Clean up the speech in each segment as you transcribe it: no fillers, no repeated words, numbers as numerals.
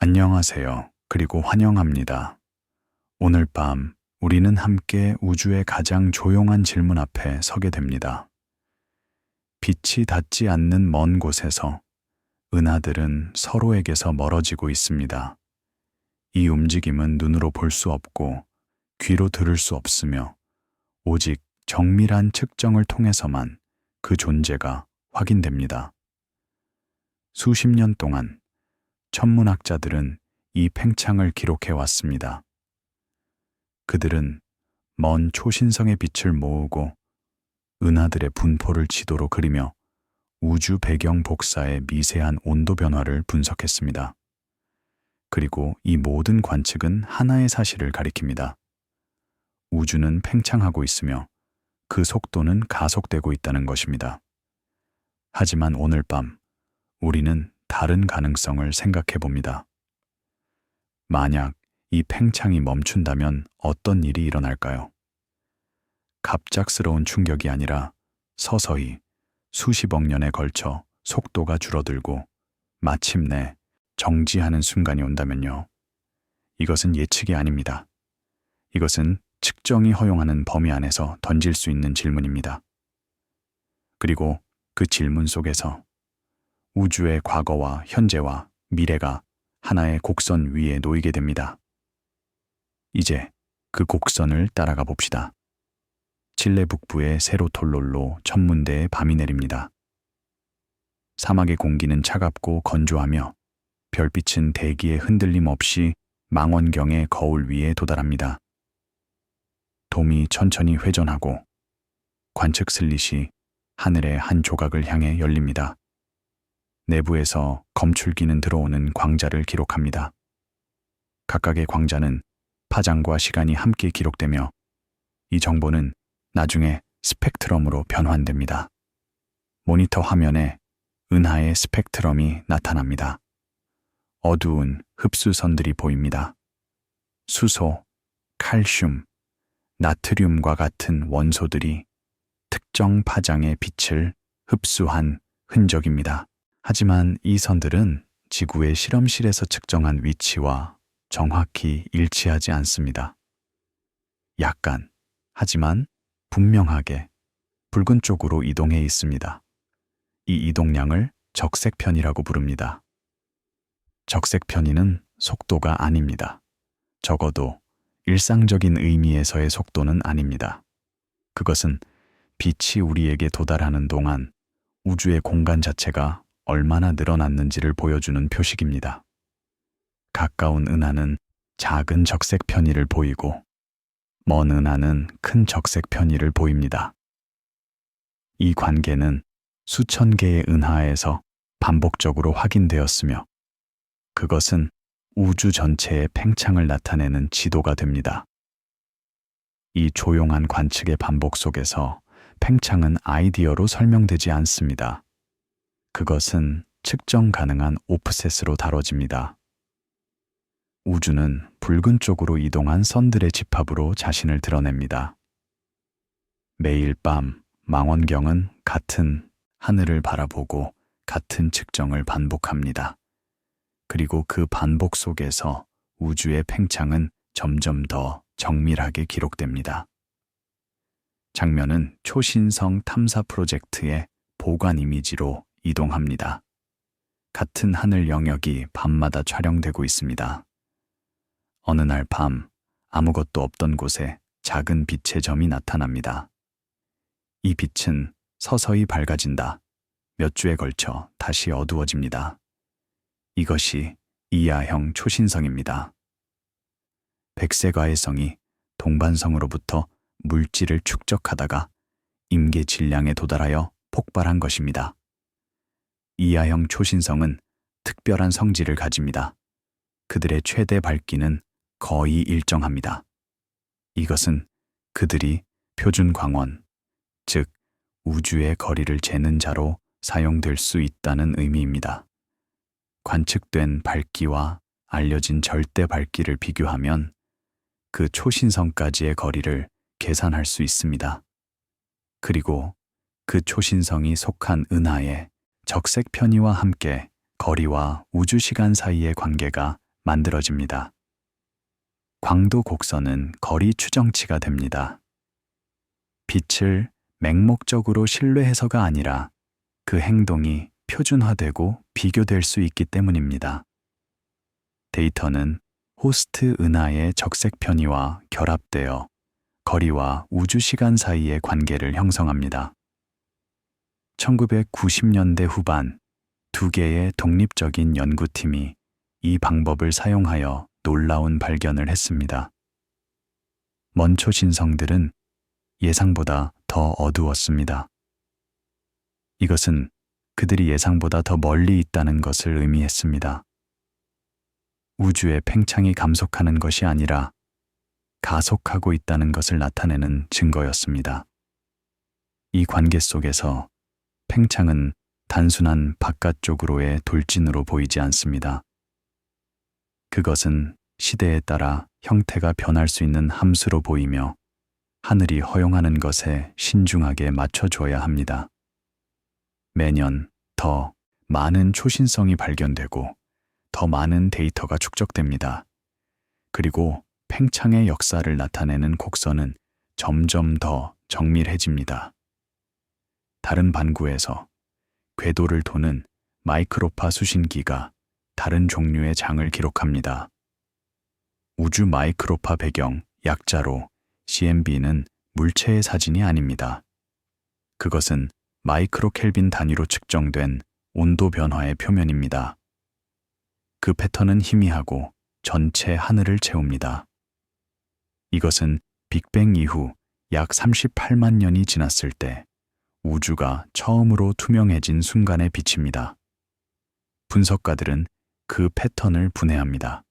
안녕하세요. 그리고 환영합니다. 오늘 밤 우리는 함께 우주의 가장 조용한 질문 앞에 서게 됩니다. 빛이 닿지 않는 먼 곳에서 은하들은 서로에게서 멀어지고 있습니다. 이 움직임은 눈으로 볼 수 없고 귀로 들을 수 없으며 오직 정밀한 측정을 통해서만 그 존재가 확인됩니다. 수십 년 동안 천문학자들은 이 팽창을 기록해 왔습니다. 그들은 먼 초신성의 빛을 모으고 은하들의 분포를 지도로 그리며 우주 배경 복사의 미세한 온도 변화를 분석했습니다. 그리고 이 모든 관측은 하나의 사실을 가리킵니다. 우주는 팽창하고 있으며 그 속도는 가속되고 있다는 것입니다. 하지만 오늘 밤 우리는 다른 가능성을 생각해 봅니다. 만약 이 팽창이 멈춘다면 어떤 일이 일어날까요? 갑작스러운 충격이 아니라 서서히 수십억 년에 걸쳐 속도가 줄어들고 마침내 정지하는 순간이 온다면요. 이것은 예측이 아닙니다. 이것은 측정이 허용하는 범위 안에서 던질 수 있는 질문입니다. 그리고 그 질문 속에서 우주의 과거와 현재와 미래가 하나의 곡선 위에 놓이게 됩니다. 이제 그 곡선을 따라가 봅시다. 칠레 북부의 세로톨롤로 천문대에 밤이 내립니다. 사막의 공기는 차갑고 건조하며 별빛은 대기의 흔들림 없이 망원경의 거울 위에 도달합니다. 돔이 천천히 회전하고 관측 슬릿이 하늘의 한 조각을 향해 열립니다. 내부에서 검출기는 들어오는 광자를 기록합니다. 각각의 광자는 파장과 시간이 함께 기록되며 이 정보는 나중에 스펙트럼으로 변환됩니다. 모니터 화면에 은하의 스펙트럼이 나타납니다. 어두운 흡수선들이 보입니다. 수소, 칼슘, 나트륨과 같은 원소들이 특정 파장의 빛을 흡수한 흔적입니다. 하지만 이 선들은 지구의 실험실에서 측정한 위치와 정확히 일치하지 않습니다. 약간, 하지만 분명하게 붉은 쪽으로 이동해 있습니다. 이 이동량을 적색편이라고 부릅니다. 적색편이는 속도가 아닙니다. 적어도 일상적인 의미에서의 속도는 아닙니다. 그것은 빛이 우리에게 도달하는 동안 우주의 공간 자체가 얼마나 늘어났는지를 보여주는 표식입니다. 가까운 은하는 작은 적색 편의를 보이고 먼 은하는 큰 적색 편의를 보입니다. 이 관계는 수천 개의 은하에서 반복적으로 확인되었으며 그것은 우주 전체의 팽창을 나타내는 지도가 됩니다. 이 조용한 관측의 반복 속에서 팽창은 아이디어로 설명되지 않습니다. 그것은 측정 가능한 오프셋으로 다뤄집니다. 우주는 붉은 쪽으로 이동한 선들의 집합으로 자신을 드러냅니다. 매일 밤 망원경은 같은 하늘을 바라보고 같은 측정을 반복합니다. 그리고 그 반복 속에서 우주의 팽창은 점점 더 정밀하게 기록됩니다. 장면은 초신성 탐사 프로젝트의 보관 이미지로 이동합니다. 같은 하늘 영역이 밤마다 촬영되고 있습니다. 어느 날 밤 아무것도 없던 곳에 작은 빛의 점이 나타납니다. 이 빛은 서서히 밝아진다. 몇 주에 걸쳐 다시 어두워집니다. 이것이 이하형 초신성입니다. 백세과해성이 동반성으로부터 물질을 축적하다가 임계 질량에 도달하여 폭발한 것입니다. 이하형 초신성은 특별한 성질을 가집니다. 그들의 최대 밝기는 거의 일정합니다. 이것은 그들이 표준 광원, 즉 우주의 거리를 재는 자로 사용될 수 있다는 의미입니다. 관측된 밝기와 알려진 절대 밝기를 비교하면 그 초신성까지의 거리를 계산할 수 있습니다. 그리고 그 초신성이 속한 은하의 적색 편의와 함께 거리와 우주 시간 사이의 관계가 만들어집니다. 광도 곡선은 거리 추정치가 됩니다. 빛을 맹목적으로 신뢰해서가 아니라 그 행동이 표준화되고 비교될 수 있기 때문입니다. 데이터는 호스트 은하의 적색 편의와 결합되어 거리와 우주 시간 사이의 관계를 형성합니다. 1990년대 후반 두 개의 독립적인 연구팀이 이 방법을 사용하여 놀라운 발견을 했습니다. 먼 초신성들은 예상보다 더 어두웠습니다. 이것은 그들이 예상보다 더 멀리 있다는 것을 의미했습니다. 우주의 팽창이 감속하는 것이 아니라 가속하고 있다는 것을 나타내는 증거였습니다. 이 관계 속에서 팽창은 단순한 바깥쪽으로의 돌진으로 보이지 않습니다. 그것은 시대에 따라 형태가 변할 수 있는 함수로 보이며 하늘이 허용하는 것에 신중하게 맞춰줘야 합니다. 매년 더 많은 초신성이 발견되고 더 많은 데이터가 축적됩니다. 그리고 팽창의 역사를 나타내는 곡선은 점점 더 정밀해집니다. 다른 반구에서 궤도를 도는 마이크로파 수신기가 다른 종류의 장을 기록합니다. 우주 마이크로파 배경 약자로 CMB는 물체의 사진이 아닙니다. 그것은 마이크로 켈빈 단위로 측정된 온도 변화의 표면입니다. 그 패턴은 희미하고 전체 하늘을 채웁니다. 이것은 빅뱅 이후 약 38만 년이 지났을 때 우주가 처음으로 투명해진 순간의 빛입니다. 분석가들은 그 패턴을 분해합니다.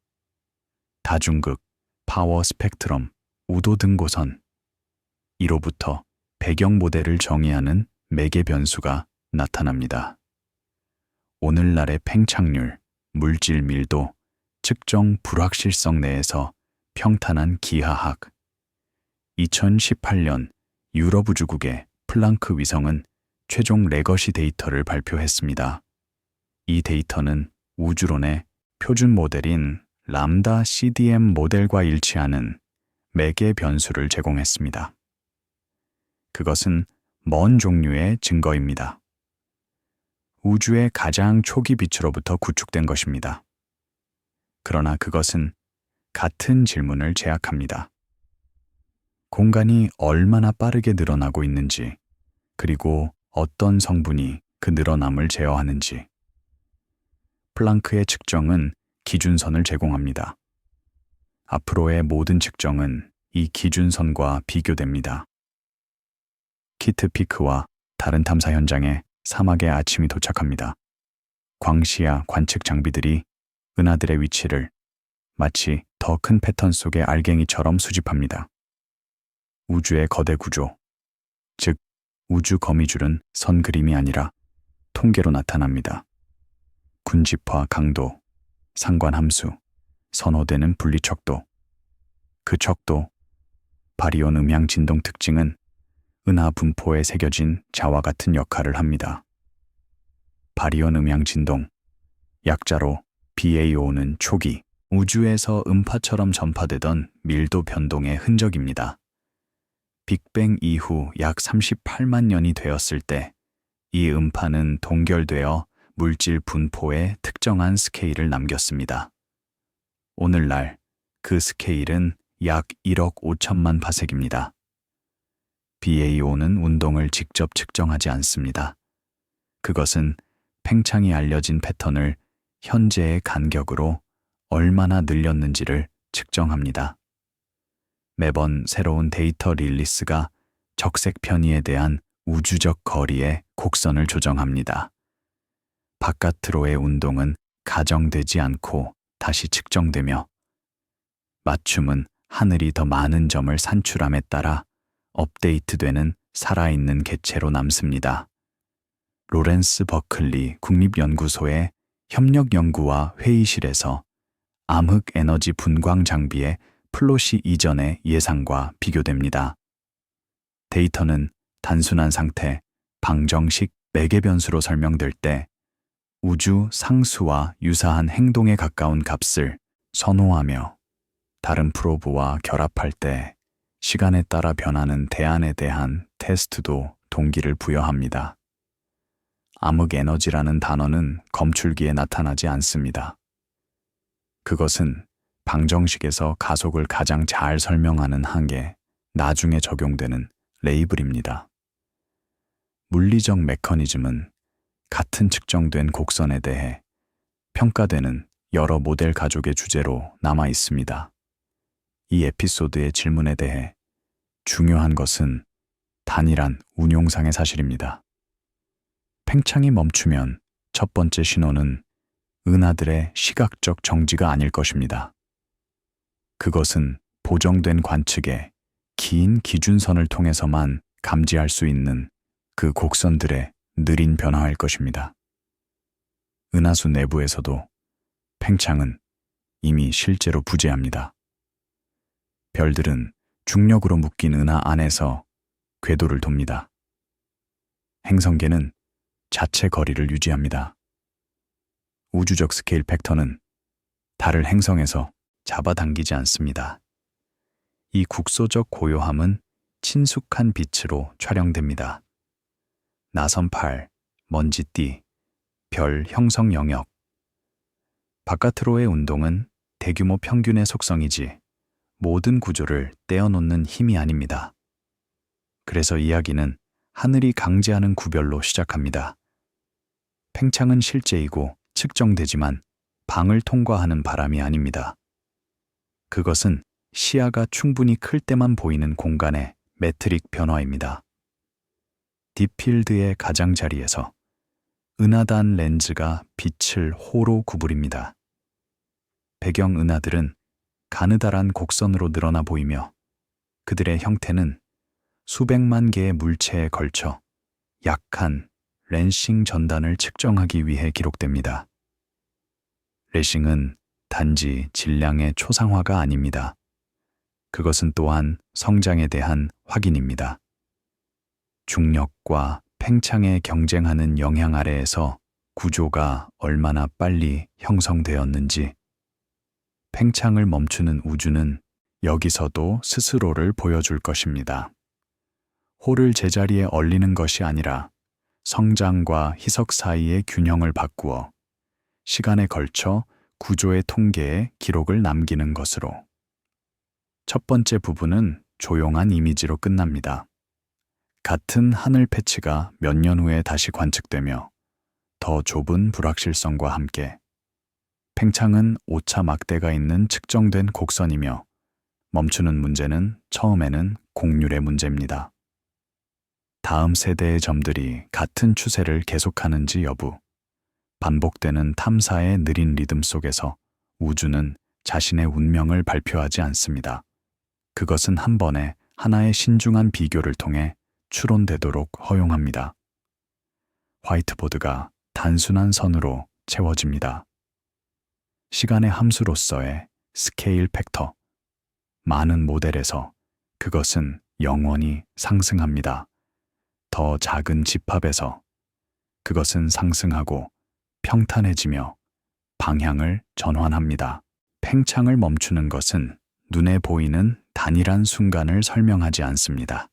다중극, 파워 스펙트럼, 우도 등고선, 이로부터 배경 모델을 정의하는 매개 변수가 나타납니다. 오늘날의 팽창률, 물질 밀도, 측정 불확실성 내에서 평탄한 기하학. 2018년 유럽 우주국의 플랑크 위성은 최종 레거시 데이터를 발표했습니다. 이 데이터는 우주론의 표준 모델인 람다 CDM 모델과 일치하는 매개 변수를 제공했습니다. 그것은 먼 종류의 증거입니다. 우주의 가장 초기 빛으로부터 구축된 것입니다. 그러나 그것은 같은 질문을 제약합니다. 공간이 얼마나 빠르게 늘어나고 있는지, 그리고 어떤 성분이 그 늘어남을 제어하는지. 플랑크의 측정은 기준선을 제공합니다. 앞으로의 모든 측정은 이 기준선과 비교됩니다. 키트 피크와 다른 탐사 현장에 사막의 아침이 도착합니다. 광시야 관측 장비들이 은하들의 위치를 마치 더 큰 패턴 속의 알갱이처럼 수집합니다. 우주의 거대 구조, 즉 우주 거미줄은 선 그림이 아니라 통계로 나타납니다. 군집화 강도, 상관함수, 선호되는 분리척도, 그 척도, 바리온 음향 진동 특징은 은하 분포에 새겨진 자와 같은 역할을 합니다. 바리온 음향 진동, 약자로 BAO는 초기 우주에서 음파처럼 전파되던 밀도 변동의 흔적입니다. 빅뱅 이후 약 38만 년이 되었을 때 이 음파는 동결되어 물질 분포에 특정한 스케일을 남겼습니다. 오늘날 그 스케일은 약 1억 5천만 파섹입니다. BAO는 운동을 직접 측정하지 않습니다. 그것은 팽창이 알려진 패턴을 현재의 간격으로 얼마나 늘렸는지를 측정합니다. 매번 새로운 데이터 릴리스가 적색 편의에 대한 우주적 거리의 곡선을 조정합니다. 바깥으로의 운동은 가정되지 않고 다시 측정되며 맞춤은 하늘이 더 많은 점을 산출함에 따라 업데이트되는 살아있는 개체로 남습니다. 로렌스 버클리 국립연구소의 협력연구와 회의실에서 암흑 에너지 분광 장비의 플롯이 이전의 예상과 비교됩니다. 데이터는 단순한 상태, 방정식 매개 변수로 설명될 때 우주 상수와 유사한 행동에 가까운 값을 선호하며 다른 프로브와 결합할 때 시간에 따라 변하는 대안에 대한 테스트도 동기를 부여합니다. 암흑 에너지라는 단어는 검출기에 나타나지 않습니다. 그것은 방정식에서 가속을 가장 잘 설명하는 한계, 나중에 적용되는 레이블입니다. 물리적 메커니즘은 같은 측정된 곡선에 대해 평가되는 여러 모델 가족의 주제로 남아 있습니다. 이 에피소드의 질문에 대해 중요한 것은 단일한 운용상의 사실입니다. 팽창이 멈추면 첫 번째 신호는 은하들의 시각적 정지가 아닐 것입니다. 그것은 보정된 관측의 긴 기준선을 통해서만 감지할 수 있는 그 곡선들의 느린 변화일 것입니다. 은하수 내부에서도 팽창은 이미 실제로 부재합니다. 별들은 중력으로 묶인 은하 안에서 궤도를 돕니다. 행성계는 자체 거리를 유지합니다. 우주적 스케일 팩터는 달을 행성에서 잡아당기지 않습니다. 이 국소적 고요함은 친숙한 빛으로 촬영됩니다. 나선팔, 먼지띠, 별 형성 영역. 바깥으로의 운동은 대규모 평균의 속성이지 모든 구조를 떼어놓는 힘이 아닙니다. 그래서 이야기는 하늘이 강제하는 구별로 시작합니다. 팽창은 실제이고 측정되지만 방을 통과하는 바람이 아닙니다. 그것은 시야가 충분히 클 때만 보이는 공간의 매트릭 변화입니다. 딥필드의 가장자리에서 은하단 렌즈가 빛을 호로 구부립니다. 배경 은하들은 가느다란 곡선으로 늘어나 보이며 그들의 형태는 수백만 개의 물체에 걸쳐 약한 렌싱 전단을 측정하기 위해 기록됩니다. 레싱은 단지 질량의 초상화가 아닙니다. 그것은 또한 성장에 대한 확인입니다. 중력과 팽창에 경쟁하는 영향 아래에서 구조가 얼마나 빨리 형성되었는지, 팽창을 멈추는 우주는 여기서도 스스로를 보여줄 것입니다. 홀을 제자리에 얼리는 것이 아니라 성장과 희석 사이의 균형을 바꾸어 시간에 걸쳐 구조의 통계에 기록을 남기는 것으로. 첫 번째 부분은 조용한 이미지로 끝납니다. 같은 하늘 패치가 몇 년 후에 다시 관측되며 더 좁은 불확실성과 함께 팽창은 오차 막대가 있는 측정된 곡선이며 멈추는 문제는 처음에는 곡률의 문제입니다. 다음 세대의 점들이 같은 추세를 계속하는지 여부, 반복되는 탐사의 느린 리듬 속에서 우주는 자신의 운명을 발표하지 않습니다. 그것은 한 번에 하나의 신중한 비교를 통해 추론되도록 허용합니다. 화이트보드가 단순한 선으로 채워집니다. 시간의 함수로서의 스케일 팩터. 많은 모델에서 그것은 영원히 상승합니다. 더 작은 집합에서 그것은 상승하고 평탄해지며 방향을 전환합니다. 팽창을 멈추는 것은 눈에 보이는 단일한 순간을 설명하지 않습니다.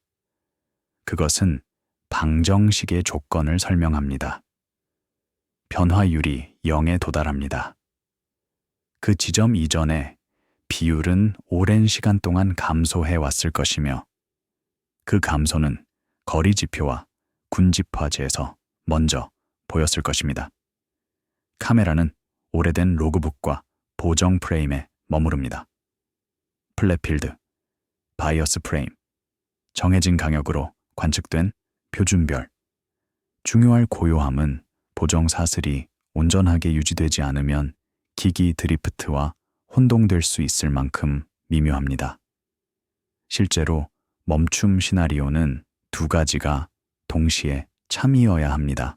그것은 방정식의 조건을 설명합니다. 변화율이 0에 도달합니다. 그 지점 이전에 비율은 오랜 시간 동안 감소해 왔을 것이며 그 감소는 거리 지표와 군집화제에서 먼저 보였을 것입니다. 카메라는 오래된 로그북과 보정 프레임에 머무릅니다. 플랫필드, 바이어스 프레임, 정해진 강역으로 관측된 표준별. 중요할 고요함은 보정 사슬이 온전하게 유지되지 않으면 기기 드리프트와 혼동될 수 있을 만큼 미묘합니다. 실제로 멈춤 시나리오는 두 가지가 동시에 참이어야 합니다.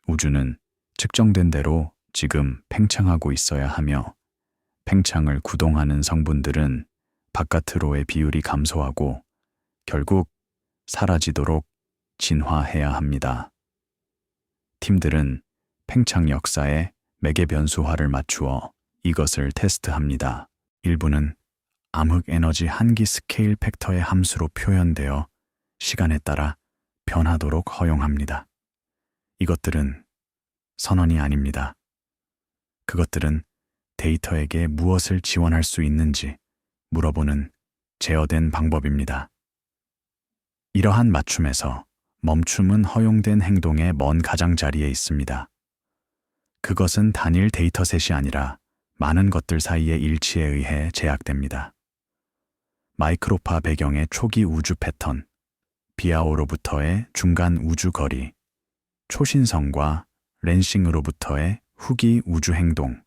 우주는 측정된 대로 지금 팽창하고 있어야 하며 팽창을 구동하는 성분들은 바깥으로의 비율이 감소하고 결국 사라지도록 진화해야 합니다. 팀들은 팽창 역사에 매개 변수화를 맞추어 이것을 테스트합니다. 일부는 암흑 에너지 한기 스케일 팩터의 함수로 표현되어 시간에 따라 변하도록 허용합니다. 이것들은 선언이 아닙니다. 그것들은 데이터에게 무엇을 지원할 수 있는지 물어보는 제어된 방법입니다. 이러한 맞춤에서 멈춤은 허용된 행동의 먼 가장자리에 있습니다. 그것은 단일 데이터셋이 아니라 많은 것들 사이의 일치에 의해 제약됩니다. 마이크로파 배경의 초기 우주 패턴, 비아오로부터의 중간 우주 거리, 초신성과 렌싱으로부터의 후기 우주 행동,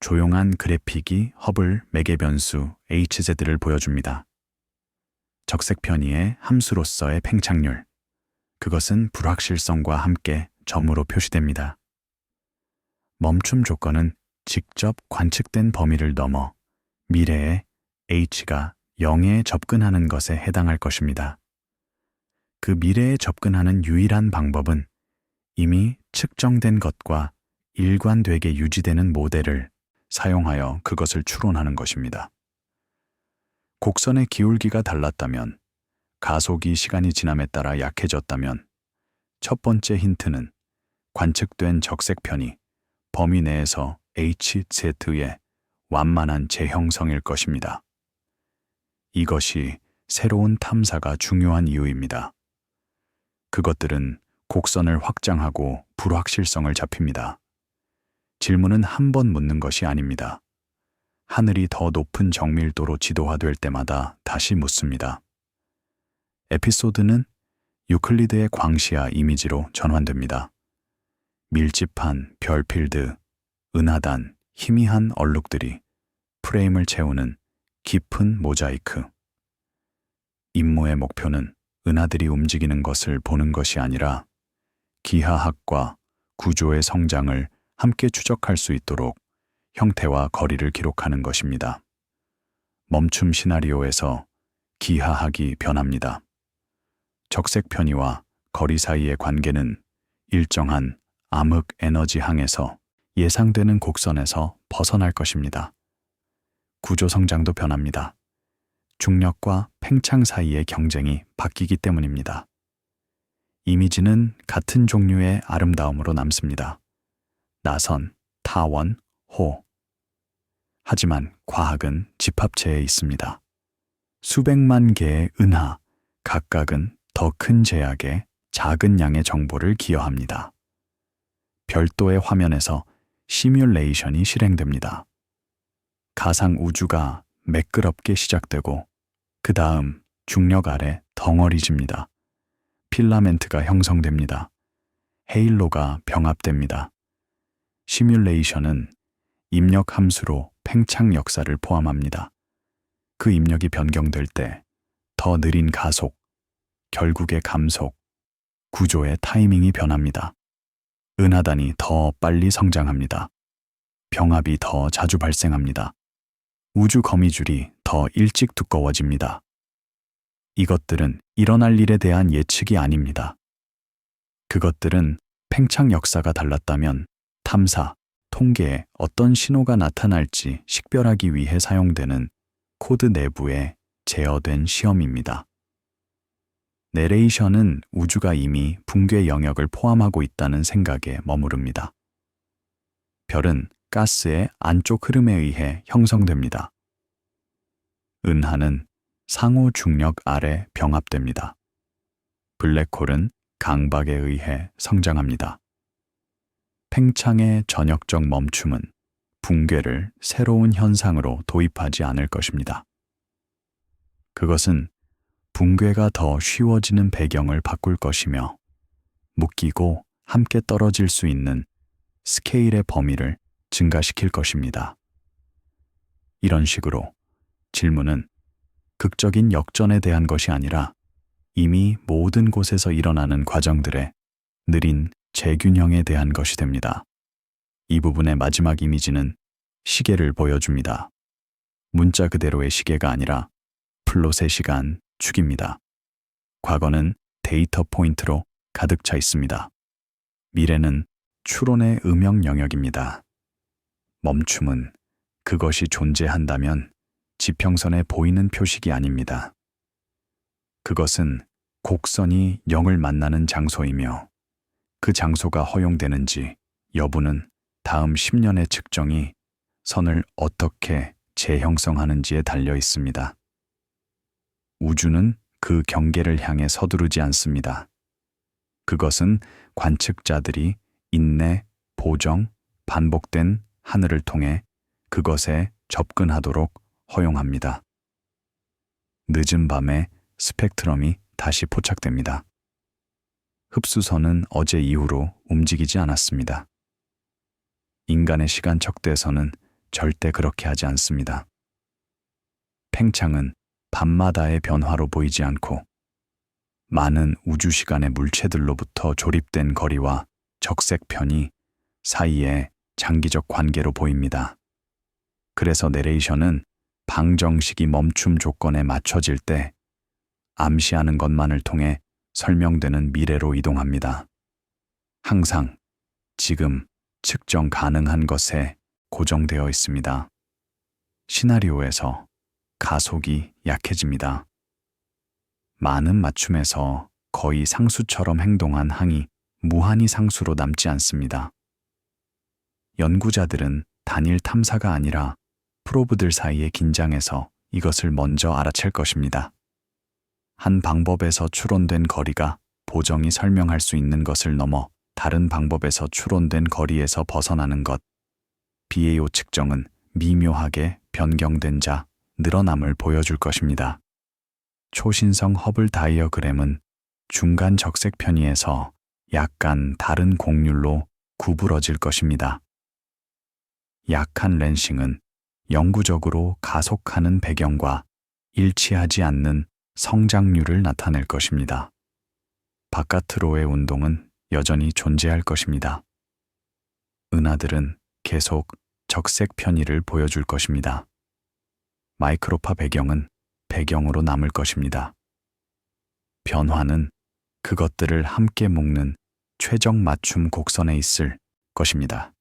조용한 그래픽이 허블 매개 변수 HZ를 보여줍니다. 적색 편의의 함수로서의 팽창률, 그것은 불확실성과 함께 점으로 표시됩니다. 멈춤 조건은 직접 관측된 범위를 넘어 미래의 H가 0에 접근하는 것에 해당할 것입니다. 그 미래에 접근하는 유일한 방법은 이미 측정된 것과 일관되게 유지되는 모델을 사용하여 그것을 추론하는 것입니다. 곡선의 기울기가 달랐다면, 가속이 시간이 지남에 따라 약해졌다면, 첫 번째 힌트는 관측된 적색 편이 범위 내에서 HZ의 완만한 재형성일 것입니다. 이것이 새로운 탐사가 중요한 이유입니다. 그것들은 곡선을 확장하고 불확실성을 잡힙니다. 질문은 한 번 묻는 것이 아닙니다. 하늘이 더 높은 정밀도로 지도화될 때마다 다시 묻습니다. 에피소드는 유클리드의 광시야 이미지로 전환됩니다. 밀집한 별필드, 은하단, 희미한 얼룩들이 프레임을 채우는 깊은 모자이크. 임무의 목표는 은하들이 움직이는 것을 보는 것이 아니라 기하학과 구조의 성장을 함께 추적할 수 있도록 형태와 거리를 기록하는 것입니다. 멈춤 시나리오에서 기하학이 변합니다. 적색 편의와 거리 사이의 관계는 일정한 암흑 에너지 항에서 예상되는 곡선에서 벗어날 것입니다. 구조 성장도 변합니다. 중력과 팽창 사이의 경쟁이 바뀌기 때문입니다. 이미지는 같은 종류의 아름다움으로 남습니다. 나선, 타원, 호. 하지만 과학은 집합체에 있습니다. 수백만 개의 은하, 각각은 더 큰 제약에 작은 양의 정보를 기여합니다. 별도의 화면에서 시뮬레이션이 실행됩니다. 가상 우주가 매끄럽게 시작되고 그 다음 중력 아래 덩어리집니다. 필라멘트가 형성됩니다. 헤일로가 병합됩니다. 시뮬레이션은 입력 함수로 팽창 역사를 포함합니다. 그 입력이 변경될 때 더 느린 가속, 결국의 감속, 구조의 타이밍이 변합니다. 은하단이 더 빨리 성장합니다. 병합이 더 자주 발생합니다. 우주 거미줄이 더 일찍 두꺼워집니다. 이것들은 일어날 일에 대한 예측이 아닙니다. 그것들은 팽창 역사가 달랐다면 탐사, 통계에 어떤 신호가 나타날지 식별하기 위해 사용되는 코드 내부의 제어된 시험입니다. 내레이션은 우주가 이미 붕괴 영역을 포함하고 있다는 생각에 머무릅니다. 별은 가스의 안쪽 흐름에 의해 형성됩니다. 은하는 상호 중력 아래 병합됩니다. 블랙홀은 강박에 의해 성장합니다. 팽창의 전역적 멈춤은 붕괴를 새로운 현상으로 도입하지 않을 것입니다. 그것은 붕괴가 더 쉬워지는 배경을 바꿀 것이며 묶이고 함께 떨어질 수 있는 스케일의 범위를 증가시킬 것입니다. 이런 식으로 질문은 극적인 역전에 대한 것이 아니라 이미 모든 곳에서 일어나는 과정들의 느린 재균형에 대한 것이 됩니다. 이 부분의 마지막 이미지는 시계를 보여줍니다. 문자 그대로의 시계가 아니라 플롯의 시간 축입니다. 과거는 데이터 포인트로 가득 차 있습니다. 미래는 추론의 음영 영역입니다. 멈춤은 그것이 존재한다면 지평선에 보이는 표식이 아닙니다. 그것은 곡선이 0을 만나는 장소이며 그 장소가 허용되는지 여부는 다음 10년의 측정이 선을 어떻게 재형성하는지에 달려 있습니다. 우주는 그 경계를 향해 서두르지 않습니다. 그것은 관측자들이 인내, 보정, 반복된 하늘을 통해 그것에 접근하도록 허용합니다. 늦은 밤에 스펙트럼이 다시 포착됩니다. 흡수선은 어제 이후로 움직이지 않았습니다. 인간의 시간 척대선은 절대 그렇게 하지 않습니다. 팽창은 밤마다의 변화로 보이지 않고 많은 우주 시간의 물체들로부터 조립된 거리와 적색편이 사이에 장기적 관계로 보입니다. 그래서 내레이션은 방정식이 멈춤 조건에 맞춰질 때 암시하는 것만을 통해 설명되는 미래로 이동합니다. 항상 지금 측정 가능한 것에 고정되어 있습니다. 시나리오에서 가속이 약해집니다. 많은 맞춤에서 거의 상수처럼 행동한 항이 무한히 상수로 남지 않습니다. 연구자들은 단일 탐사가 아니라 프로브들 사이의 긴장에서 이것을 먼저 알아챌 것입니다. 한 방법에서 추론된 거리가 보정이 설명할 수 있는 것을 넘어 다른 방법에서 추론된 거리에서 벗어나는 것. BAO 측정은 미묘하게 변경된 자, 늘어남을 보여줄 것입니다. 초신성 허블 다이어그램은 중간 적색 편의에서 약간 다른 곡률로 구부러질 것입니다. 약한 렌싱은 영구적으로 가속하는 배경과 일치하지 않는 성장률을 나타낼 것입니다. 바깥으로의 운동은 여전히 존재할 것입니다. 은하들은 계속 적색 편의를 보여줄 것입니다. 마이크로파 배경은 배경으로 남을 것입니다. 변화는 그것들을 함께 묶는 최적 맞춤 곡선에 있을 것입니다.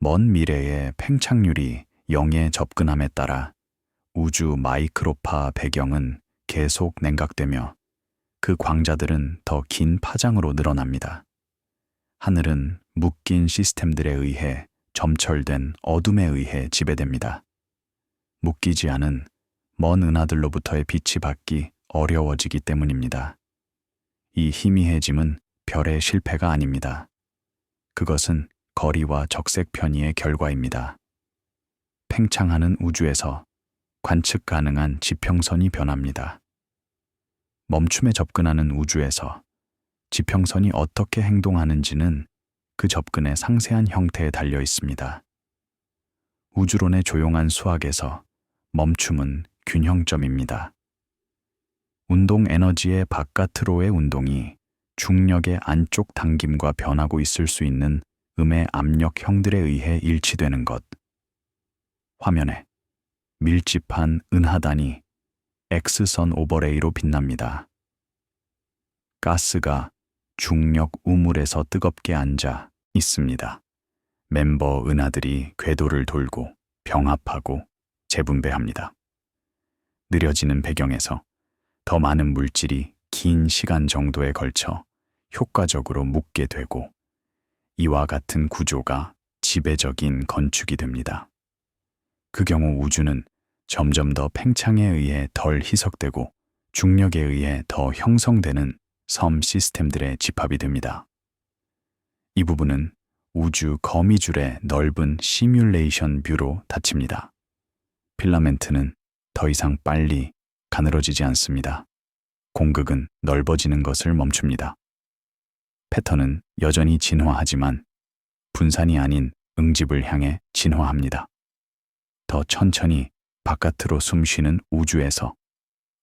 먼 미래의 팽창률이 0에 접근함에 따라 우주 마이크로파 배경은 계속 냉각되며 그 광자들은 더 긴 파장으로 늘어납니다. 하늘은 묶인 시스템들에 의해 점철된 어둠에 의해 지배됩니다. 묶이지 않은 먼 은하들로부터의 빛이 받기 어려워지기 때문입니다. 이 희미해짐은 별의 실패가 아닙니다. 그것은 거리와 적색 편의의 결과입니다. 팽창하는 우주에서 관측 가능한 지평선이 변합니다. 멈춤에 접근하는 우주에서 지평선이 어떻게 행동하는지는 그 접근의 상세한 형태에 달려 있습니다. 우주론의 조용한 수학에서 멈춤은 균형점입니다. 운동 에너지의 바깥으로의 운동이 중력의 안쪽 당김과 변하고 있을 수 있는 음의 압력형들에 의해 일치되는 것. 화면에 밀집한 은하단이 X선 오버레이로 빛납니다. 가스가 중력 우물에서 뜨겁게 앉아 있습니다. 멤버 은하들이 궤도를 돌고 병합하고 재분배합니다. 느려지는 배경에서 더 많은 물질이 긴 시간 정도에 걸쳐 효과적으로 묶게 되고 이와 같은 구조가 지배적인 건축이 됩니다. 그 경우 우주는 점점 더 팽창에 의해 덜 희석되고 중력에 의해 더 형성되는 섬 시스템들의 집합이 됩니다. 이 부분은 우주 거미줄의 넓은 시뮬레이션 뷰로 닫힙니다. 필라멘트는 더 이상 빨리 가늘어지지 않습니다. 공극은 넓어지는 것을 멈춥니다. 패턴은 여전히 진화하지만 분산이 아닌 응집을 향해 진화합니다. 더 천천히 바깥으로 숨쉬는 우주에서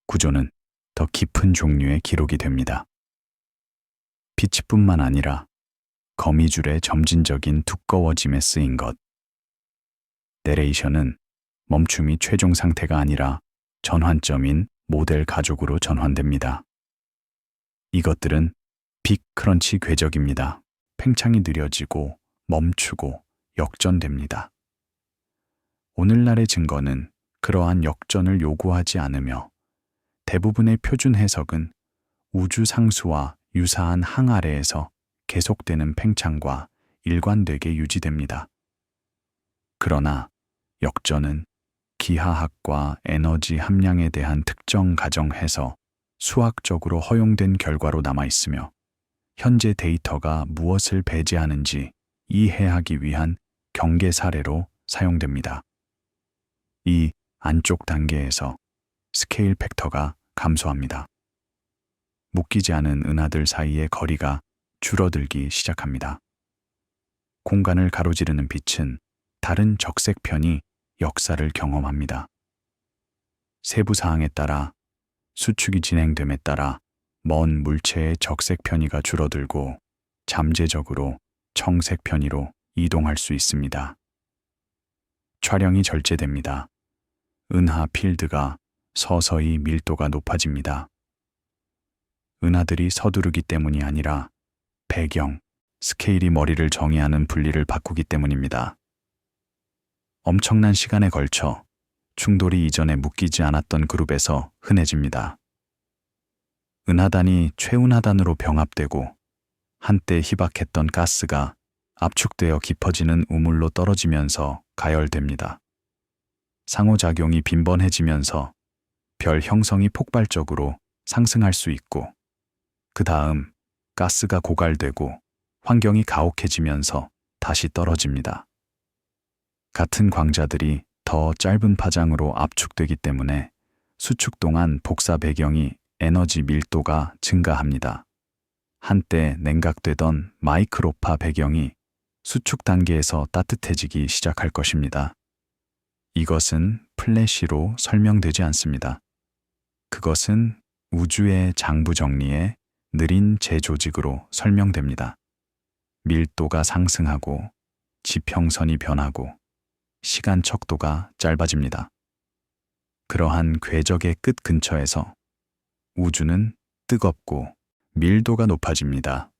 구조는 더 깊은 종류의 기록이 됩니다. 빛뿐만 아니라 거미줄의 점진적인 두꺼워짐에 쓰인 것. 내레이션은 멈춤이 최종 상태가 아니라 전환점인 모델 가족으로 전환됩니다. 이것들은 빅 크런치 궤적입니다. 팽창이 느려지고 멈추고 역전됩니다. 오늘날의 증거는 그러한 역전을 요구하지 않으며 대부분의 표준 해석은 우주 상수와 유사한 항 아래에서 계속되는 팽창과 일관되게 유지됩니다. 그러나 역전은 기하학과 에너지 함량에 대한 특정 가정에서 수학적으로 허용된 결과로 남아 있으며 현재 데이터가 무엇을 배제하는지 이해하기 위한 경계 사례로 사용됩니다. 이 안쪽 단계에서 스케일 팩터가 감소합니다. 묶이지 않은 은하들 사이의 거리가 줄어들기 시작합니다. 공간을 가로지르는 빛은 다른 적색편이 역사를 경험합니다. 세부 사항에 따라 수축이 진행됨에 따라 먼 물체의 적색 편의가 줄어들고 잠재적으로 청색 편의로 이동할 수 있습니다. 촬영이 절제됩니다. 은하 필드가 서서히 밀도가 높아집니다. 은하들이 서두르기 때문이 아니라 배경, 스케일이 머리를 정의하는 분리를 바꾸기 때문입니다. 엄청난 시간에 걸쳐 충돌이 이전에 묶이지 않았던 그룹에서 흔해집니다. 은하단이 최은하단으로 병합되고 한때 희박했던 가스가 압축되어 깊어지는 우물로 떨어지면서 가열됩니다. 상호작용이 빈번해지면서 별 형성이 폭발적으로 상승할 수 있고 그 다음 가스가 고갈되고 환경이 가혹해지면서 다시 떨어집니다. 같은 광자들이 더 짧은 파장으로 압축되기 때문에 수축 동안 복사 배경이 에너지 밀도가 증가합니다. 한때 냉각되던 마이크로파 배경이 수축 단계에서 따뜻해지기 시작할 것입니다. 이것은 플래시로 설명되지 않습니다. 그것은 우주의 장부 정리의 느린 재조직으로 설명됩니다. 밀도가 상승하고 지평선이 변하고 시간 척도가 짧아집니다. 그러한 궤적의 끝 근처에서 우주는 뜨겁고 밀도가 높아집니다.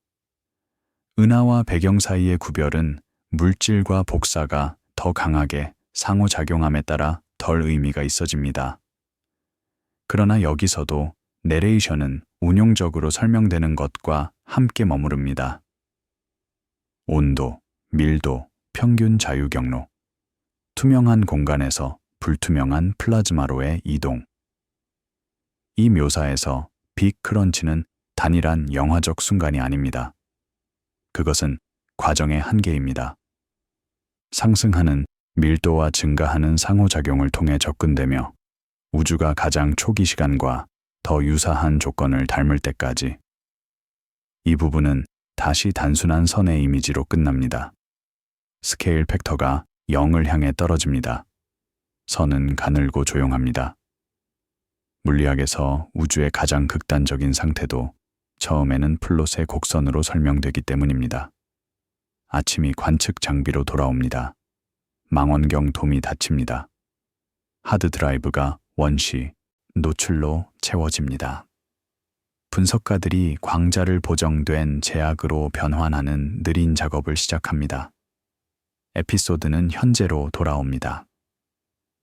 은하와 배경 사이의 구별은 물질과 복사가 더 강하게 상호작용함에 따라 덜 의미가 있어집니다. 그러나 여기서도 내레이션은 운용적으로 설명되는 것과 함께 머무릅니다. 온도, 밀도, 평균 자유 경로, 투명한 공간에서 불투명한 플라즈마로의 이동. 이 묘사에서 빅 크런치는 단일한 영화적 순간이 아닙니다. 그것은 과정의 한계입니다. 상승하는 밀도와 증가하는 상호작용을 통해 접근되며 우주가 가장 초기 시간과 더 유사한 조건을 닮을 때까지. 이 부분은 다시 단순한 선의 이미지로 끝납니다. 스케일 팩터가 0을 향해 떨어집니다. 선은 가늘고 조용합니다. 물리학에서 우주의 가장 극단적인 상태도 처음에는 플롯의 곡선으로 설명되기 때문입니다. 아침이 관측 장비로 돌아옵니다. 망원경 돔이 닫힙니다. 하드 드라이브가 원시, 노출로 채워집니다. 분석가들이 광자를 보정된 제약으로 변환하는 느린 작업을 시작합니다. 에피소드는 현재로 돌아옵니다.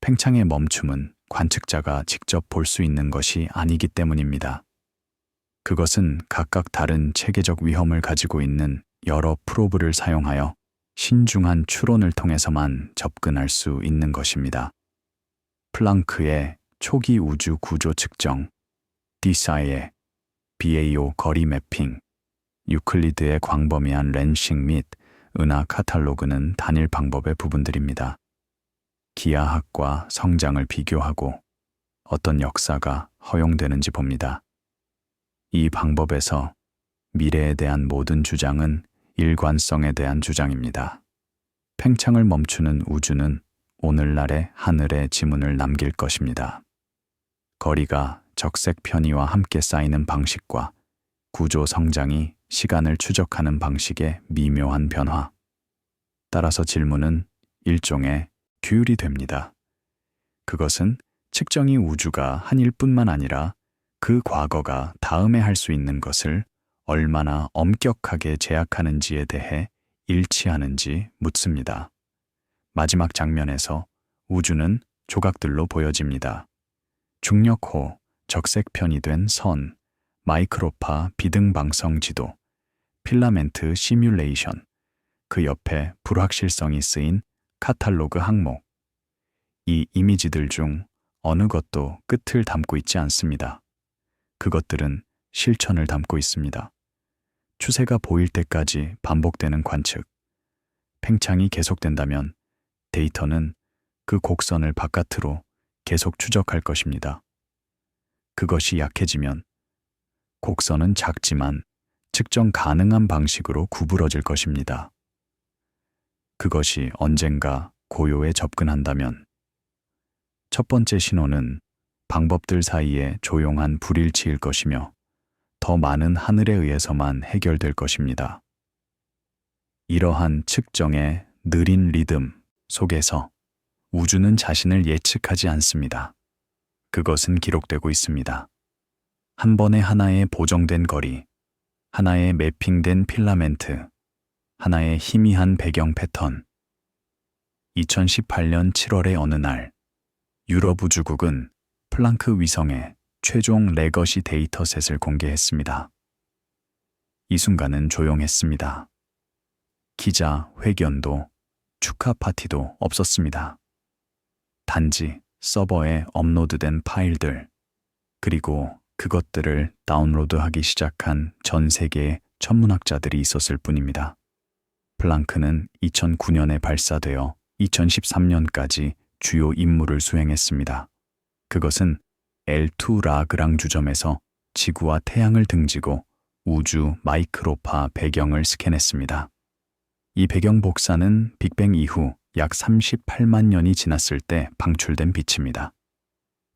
팽창의 멈춤은 관측자가 직접 볼 수 있는 것이 아니기 때문입니다. 그것은 각각 다른 체계적 위험을 가지고 있는 여러 프로브를 사용하여 신중한 추론을 통해서만 접근할 수 있는 것입니다. 플랑크의 초기 우주 구조 측정, 디사이의 BAO 거리 매핑, 유클리드의 광범위한 렌싱 및 은하 카탈로그는 단일 방법의 부분들입니다. 기하학과 성장을 비교하고 어떤 역사가 허용되는지 봅니다. 이 방법에서 미래에 대한 모든 주장은 일관성에 대한 주장입니다. 팽창을 멈추는 우주는 오늘날의 하늘에 지문을 남길 것입니다. 거리가 적색 편의와 함께 쌓이는 방식과 구조 성장이 시간을 추적하는 방식의 미묘한 변화. 따라서 질문은 일종의 규율이 됩니다. 그것은 측정이 우주가 한 일뿐만 아니라 그 과거가 다음에 할 수 있는 것을 얼마나 엄격하게 제약하는지에 대해 일치하는지 묻습니다. 마지막 장면에서 우주는 조각들로 보여집니다. 중력호, 적색 편이된 선, 마이크로파 비등방성 지도, 필라멘트 시뮬레이션, 그 옆에 불확실성이 쓰인 카탈로그 항목. 이 이미지들 중 어느 것도 끝을 담고 있지 않습니다. 그것들은 실천을 담고 있습니다. 추세가 보일 때까지 반복되는 관측. 팽창이 계속된다면 데이터는 그 곡선을 바깥으로 계속 추적할 것입니다. 그것이 약해지면 곡선은 작지만 측정 가능한 방식으로 구부러질 것입니다. 그것이 언젠가 고요에 접근한다면 첫 번째 신호는 방법들 사이에 조용한 불일치일 것이며 더 많은 하늘에 의해서만 해결될 것입니다. 이러한 측정의 느린 리듬 속에서 우주는 자신을 예측하지 않습니다. 그것은 기록되고 있습니다. 한 번에 하나의 보정된 거리, 하나의 매핑된 필라멘트, 하나의 희미한 배경 패턴. 2018년 7월의 어느 날, 유럽 우주국은 플랑크 위성의 최종 레거시 데이터셋을 공개했습니다. 이 순간은 조용했습니다. 기자 회견도 축하 파티도 없었습니다. 단지 서버에 업로드된 파일들, 그리고 그것들을 다운로드하기 시작한 전 세계의 천문학자들이 있었을 뿐입니다. 플랑크는 2009년에 발사되어 2013년까지 주요 임무를 수행했습니다. 그것은 L2 라그랑 주점에서 지구와 태양을 등지고 우주 마이크로파 배경을 스캔했습니다. 이 배경 복사는 빅뱅 이후 약 38만 년이 지났을 때 방출된 빛입니다.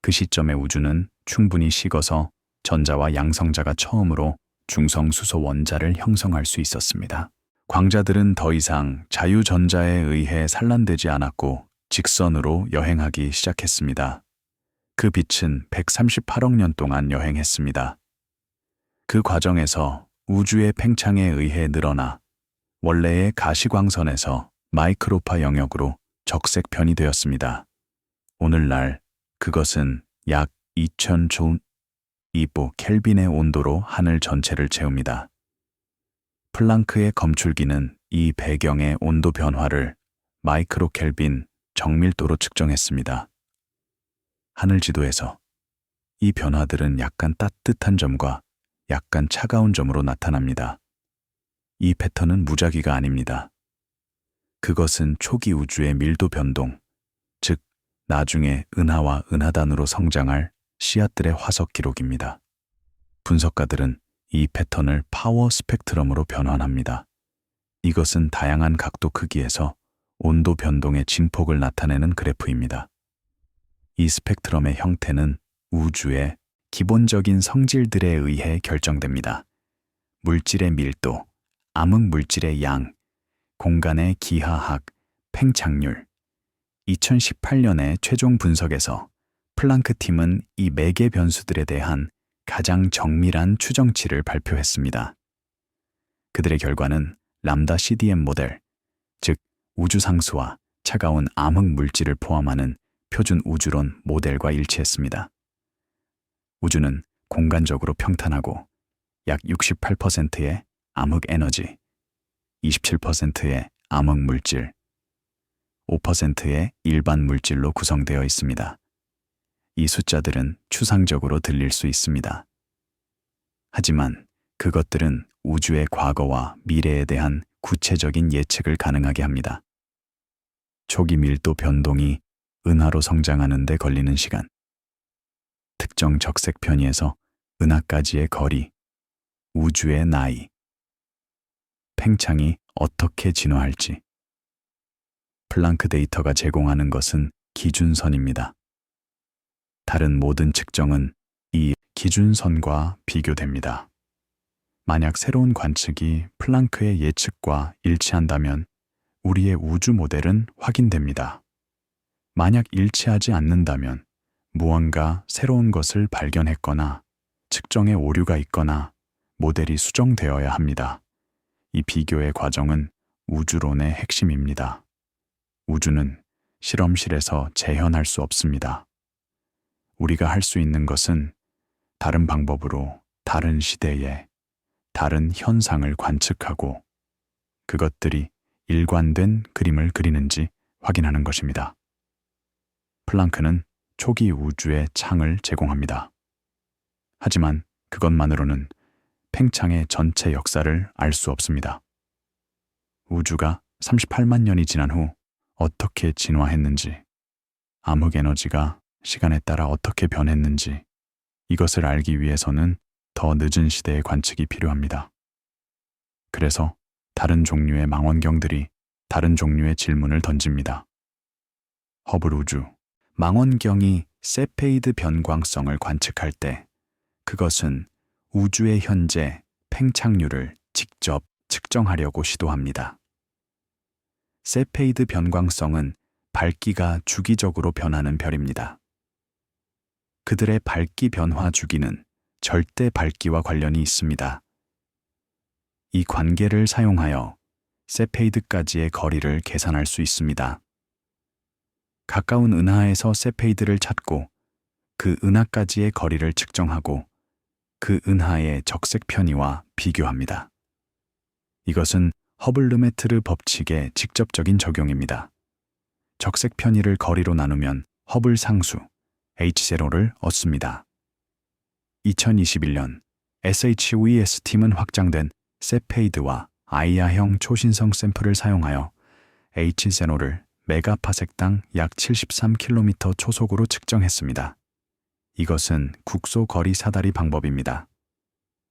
그 시점의 우주는 충분히 식어서 전자와 양성자가 처음으로 중성수소 원자를 형성할 수 있었습니다. 광자들은 더 이상 자유전자에 의해 산란되지 않았고 직선으로 여행하기 시작했습니다. 그 빛은 138억 년 동안 여행했습니다. 그 과정에서 우주의 팽창에 의해 늘어나 원래의 가시광선에서 마이크로파 영역으로 적색 편이 되었습니다. 오늘날 그것은 약 2000조 2보 켈빈의 온도로 하늘 전체를 채웁니다. 플랑크의 검출기는 이 배경의 온도 변화를 마이크로 켈빈 정밀도로 측정했습니다. 하늘 지도에서 이 변화들은 약간 따뜻한 점과 약간 차가운 점으로 나타납니다. 이 패턴은 무작위가 아닙니다. 그것은 초기 우주의 밀도 변동, 즉 나중에 은하와 은하단으로 성장할 씨앗들의 화석 기록입니다. 분석가들은 이 패턴을 파워 스펙트럼으로 변환합니다. 이것은 다양한 각도 크기에서 온도 변동의 진폭을 나타내는 그래프입니다. 이 스펙트럼의 형태는 우주의 기본적인 성질들에 의해 결정됩니다. 물질의 밀도, 암흑 물질의 양, 공간의 기하학, 팽창률. 2018년의 최종 분석에서 플랑크 팀은 이 매개 변수들에 대한 가장 정밀한 추정치를 발표했습니다. 그들의 결과는 람다 CDM 모델, 즉 우주상수와 차가운 암흑 물질을 포함하는 표준 우주론 모델과 일치했습니다. 우주는 공간적으로 평탄하고 약 68%의 암흑 에너지, 27%의 암흑 물질, 5%의 일반 물질로 구성되어 있습니다. 이 숫자들은 추상적으로 들릴 수 있습니다. 하지만 그것들은 우주의 과거와 미래에 대한 구체적인 예측을 가능하게 합니다. 초기 밀도 변동이 은하로 성장하는 데 걸리는 시간, 특정 적색 편의에서 은하까지의 거리, 우주의 나이, 팽창이 어떻게 진화할지. 플랑크 데이터가 제공하는 것은 기준선입니다. 다른 모든 측정은 이 기준선과 비교됩니다. 만약 새로운 관측이 플랑크의 예측과 일치한다면 우리의 우주 모델은 확인됩니다. 만약 일치하지 않는다면 무언가 새로운 것을 발견했거나 측정에 오류가 있거나 모델이 수정되어야 합니다. 이 비교의 과정은 우주론의 핵심입니다. 우주는 실험실에서 재현할 수 없습니다. 우리가 할 수 있는 것은 다른 방법으로 다른 시대에 다른 현상을 관측하고 그것들이 일관된 그림을 그리는지 확인하는 것입니다. 플랑크는 초기 우주의 창을 제공합니다. 하지만 그것만으로는 팽창의 전체 역사를 알 수 없습니다. 우주가 38만 년이 지난 후 어떻게 진화했는지, 암흑 에너지가 시간에 따라 어떻게 변했는지, 이것을 알기 위해서는 더 늦은 시대의 관측이 필요합니다. 그래서 다른 종류의 망원경들이 다른 종류의 질문을 던집니다. 허블 우주 망원경이 세페이드 변광성을 관측할 때 그것은 우주의 현재 팽창률을 직접 측정하려고 시도합니다. 세페이드 변광성은 밝기가 주기적으로 변하는 별입니다. 그들의 밝기 변화 주기는 절대 밝기와 관련이 있습니다. 이 관계를 사용하여 세페이드까지의 거리를 계산할 수 있습니다. 가까운 은하에서 세페이드를 찾고 그 은하까지의 거리를 측정하고 그 은하의 적색 편의와 비교합니다. 이것은 허블-르메트르 법칙의 직접적인 적용입니다. 적색 편의를 거리로 나누면 허블 상수 H0를 얻습니다. 2021년 SHVS-팀은 확장된 세페이드와 아이아형 초신성 샘플을 사용하여 H0를 메가파섹당 약 73km 초속으로 측정했습니다. 이것은 국소 거리 사다리 방법입니다.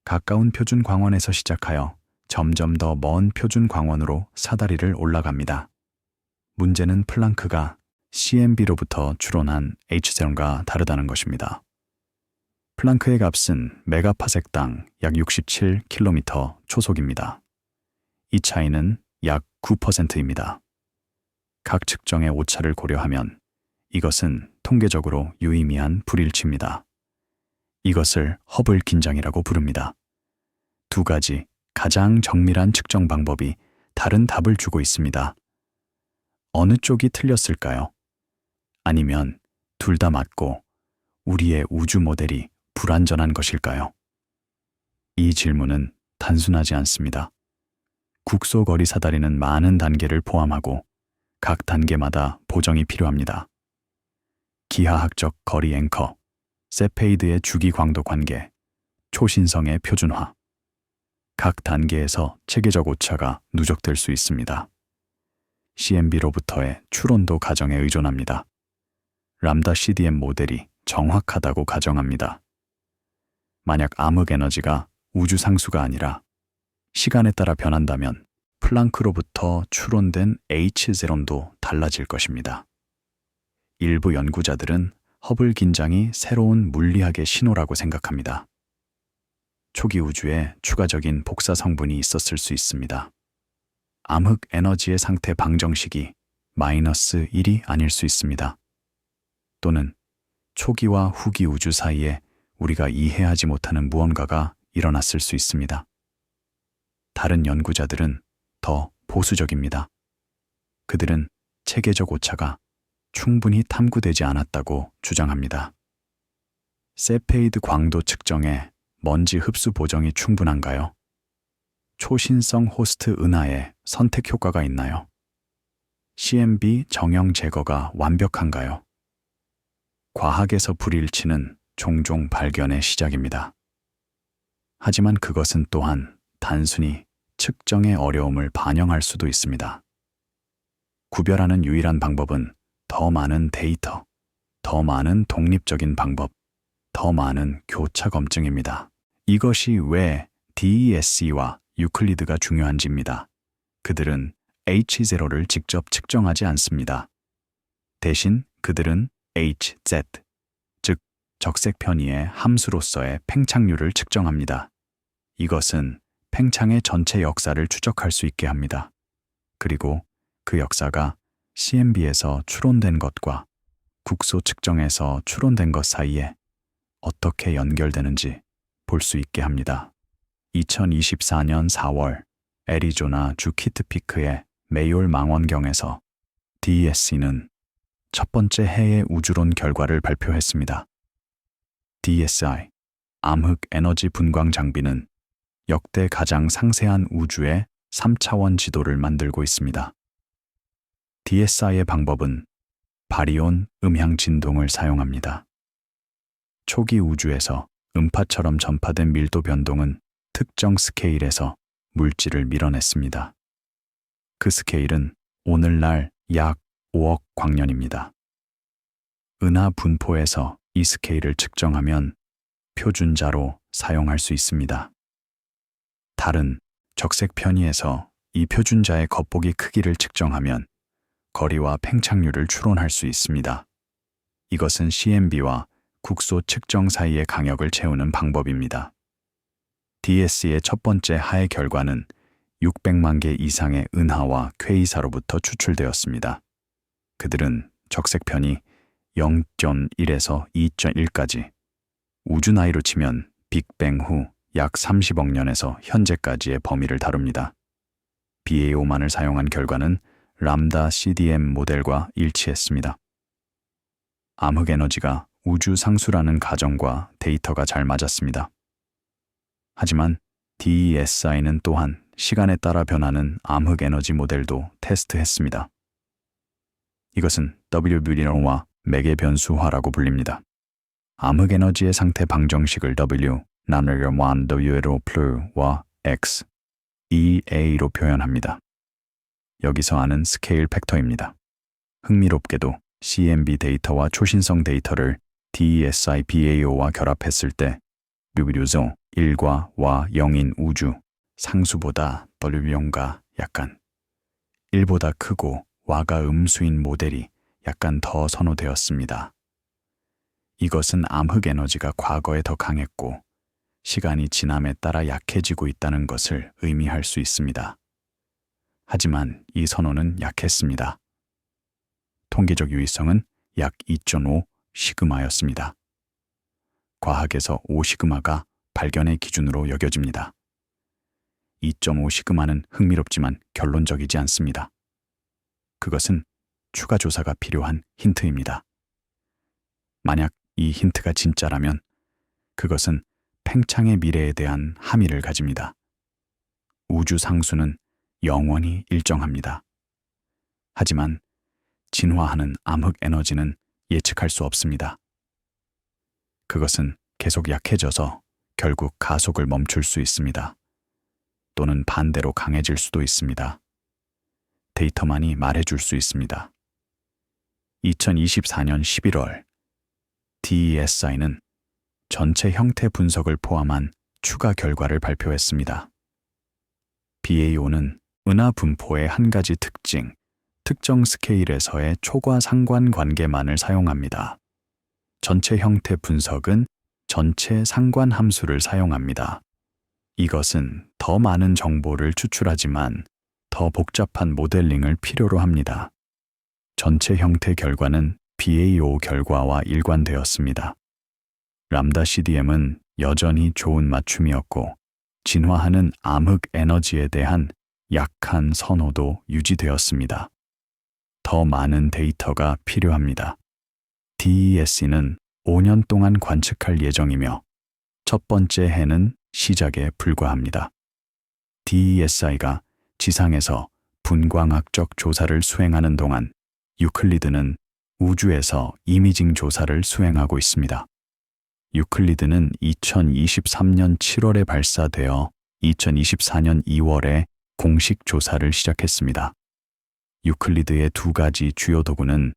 가까운 표준 광원에서 시작하여 점점 더 먼 표준 광원으로 사다리를 올라갑니다. 문제는 플랑크가 CMB로부터 추론한 H0과 다르다는 것입니다. 플랑크의 값은 메가파섹당 약 67km 초속입니다. 이 차이는 약 9%입니다. 각 측정의 오차를 고려하면 이것은 통계적으로 유의미한 불일치입니다. 이것을 허블 긴장이라고 부릅니다. 두 가지 가장 정밀한 측정 방법이 다른 답을 주고 있습니다. 어느 쪽이 틀렸을까요? 아니면 둘 다 맞고 우리의 우주 모델이 불완전한 것일까요? 이 질문은 단순하지 않습니다. 국소 거리 사다리는 많은 단계를 포함하고 각 단계마다 보정이 필요합니다. 기하학적 거리 앵커, 세페이드의 주기 광도 관계, 초신성의 표준화. 각 단계에서 체계적 오차가 누적될 수 있습니다. CMB로부터의 추론도 가정에 의존합니다. 람다 CDM 모델이 정확하다고 가정합니다. 만약 암흑 에너지가 우주 상수가 아니라 시간에 따라 변한다면 플랑크로부터 추론된 H0도 달라질 것입니다. 일부 연구자들은 허블 긴장이 새로운 물리학의 신호라고 생각합니다. 초기 우주에 추가적인 복사 성분이 있었을 수 있습니다. 암흑 에너지의 상태 방정식이 -1이 아닐 수 있습니다. 또는 초기와 후기 우주 사이에 우리가 이해하지 못하는 무언가가 일어났을 수 있습니다. 다른 연구자들은 더 보수적입니다. 그들은 체계적 오차가 충분히 탐구되지 않았다고 주장합니다. 세페이드 광도 측정에 먼지 흡수 보정이 충분한가요? 초신성 호스트 은하에 선택 효과가 있나요? CMB 정형 제거가 완벽한가요? 과학에서 불일치는 종종 발견의 시작입니다. 하지만 그것은 또한 단순히 측정의 어려움을 반영할 수도 있습니다. 구별하는 유일한 방법은 더 많은 데이터, 더 많은 독립적인 방법, 더 많은 교차 검증입니다. 이것이 왜 DESC와 유클리드가 중요한지입니다. 그들은 H0를 직접 측정하지 않습니다. 대신 그들은 HZ, 즉 적색 편의의 함수로서의 팽창률을 측정합니다. 이것은 팽창의 전체 역사를 추적할 수 있게 합니다. 그리고 그 역사가 CMB에서 추론된 것과 국소 측정에서 추론된 것 사이에 어떻게 연결되는지 볼 수 있게 합니다. 2024년 4월 애리조나 주 키트피크의 메이올 망원경에서 DESC는 첫 번째 해의 우주론 결과를 발표했습니다. DSI, 암흑 에너지 분광 장비는 역대 가장 상세한 우주의 3차원 지도를 만들고 있습니다. DSI의 방법은 바리온 음향 진동을 사용합니다. 초기 우주에서 음파처럼 전파된 밀도 변동은 특정 스케일에서 물질을 밀어냈습니다. 그 스케일은 오늘날 약 5억 광년입니다. 은하 분포에서 이 스케일을 측정하면 표준자로 사용할 수 있습니다. 달은 적색 편의에서 이 표준자의 겉보기 크기를 측정하면 거리와 팽창률을 추론할 수 있습니다. 이것은 CMB와 국소 측정 사이의 강역을 채우는 방법입니다. DS의 첫 번째 하의 결과는 600만 개 이상의 은하와 퀘이사로부터 추출되었습니다. 그들은 적색 편이 0.1에서 2.1까지, 우주 나이로 치면 빅뱅 후 약 30억 년에서 현재까지의 범위를 다룹니다. BAO만을 사용한 결과는 람다 CDM 모델과 일치했습니다. 암흑 에너지가 우주 상수라는 가정과 데이터가 잘 맞았습니다. 하지만 DESI는 또한 시간에 따라 변하는 암흑 에너지 모델도 테스트했습니다. 이것은 WBR와 맥의 변수화라고 불립니다. 암흑 에너지의 상태 방정식을 W, 나누기 1 W로 플루와 X, EA로 표현합니다. 여기서 아는 스케일 팩터입니다. 흥미롭게도 CMB 데이터와 초신성 데이터를 DESI BAO와 결합했을 때 류비류소 1과 와 0인 우주 상수보다 WB용가 약간 1보다 크고 와가 음수인 모델이 약간 더 선호되었습니다. 이것은 암흑 에너지가 과거에 더 강했고 시간이 지남에 따라 약해지고 있다는 것을 의미할 수 있습니다. 하지만 이 선호는 약했습니다. 통계적 유의성은 약 2.5 시그마였습니다. 과학에서 5 시그마가 발견의 기준으로 여겨집니다. 2.5 시그마는 흥미롭지만 결론적이지 않습니다. 그것은 추가 조사가 필요한 힌트입니다. 만약 이 힌트가 진짜라면 그것은 팽창의 미래에 대한 함의를 가집니다. 우주 상수는 영원히 일정합니다. 하지만 진화하는 암흑 에너지는 예측할 수 없습니다. 그것은 계속 약해져서 결국 가속을 멈출 수 있습니다. 또는 반대로 강해질 수도 있습니다. 데이터만이 말해줄 수 있습니다. 2024년 11월 DESI는 전체 형태 분석을 포함한 추가 결과를 발표했습니다. BAO는 은하 분포의 한 가지 특징, 특정 스케일에서의 초과 상관관계만을 사용합니다. 전체 형태 분석은 전체 상관 함수를 사용합니다. 이것은 더 많은 정보를 추출하지만 더 복잡한 모델링을 필요로 합니다. 전체 형태 결과는 BAO 결과와 일관되었습니다. 람다 CDM은 여전히 좋은 맞춤이었고 진화하는 암흑 에너지에 대한 약한 선호도 유지되었습니다. 더 많은 데이터가 필요합니다. DES는 5년 동안 관측할 예정이며 첫 번째 해는 시작에 불과합니다. DESI가 지상에서 분광학적 조사를 수행하는 동안 유클리드는 우주에서 이미징 조사를 수행하고 있습니다. 유클리드는 2023년 7월에 발사되어 2024년 2월에 공식 조사를 시작했습니다. 유클리드의 두 가지 주요 도구는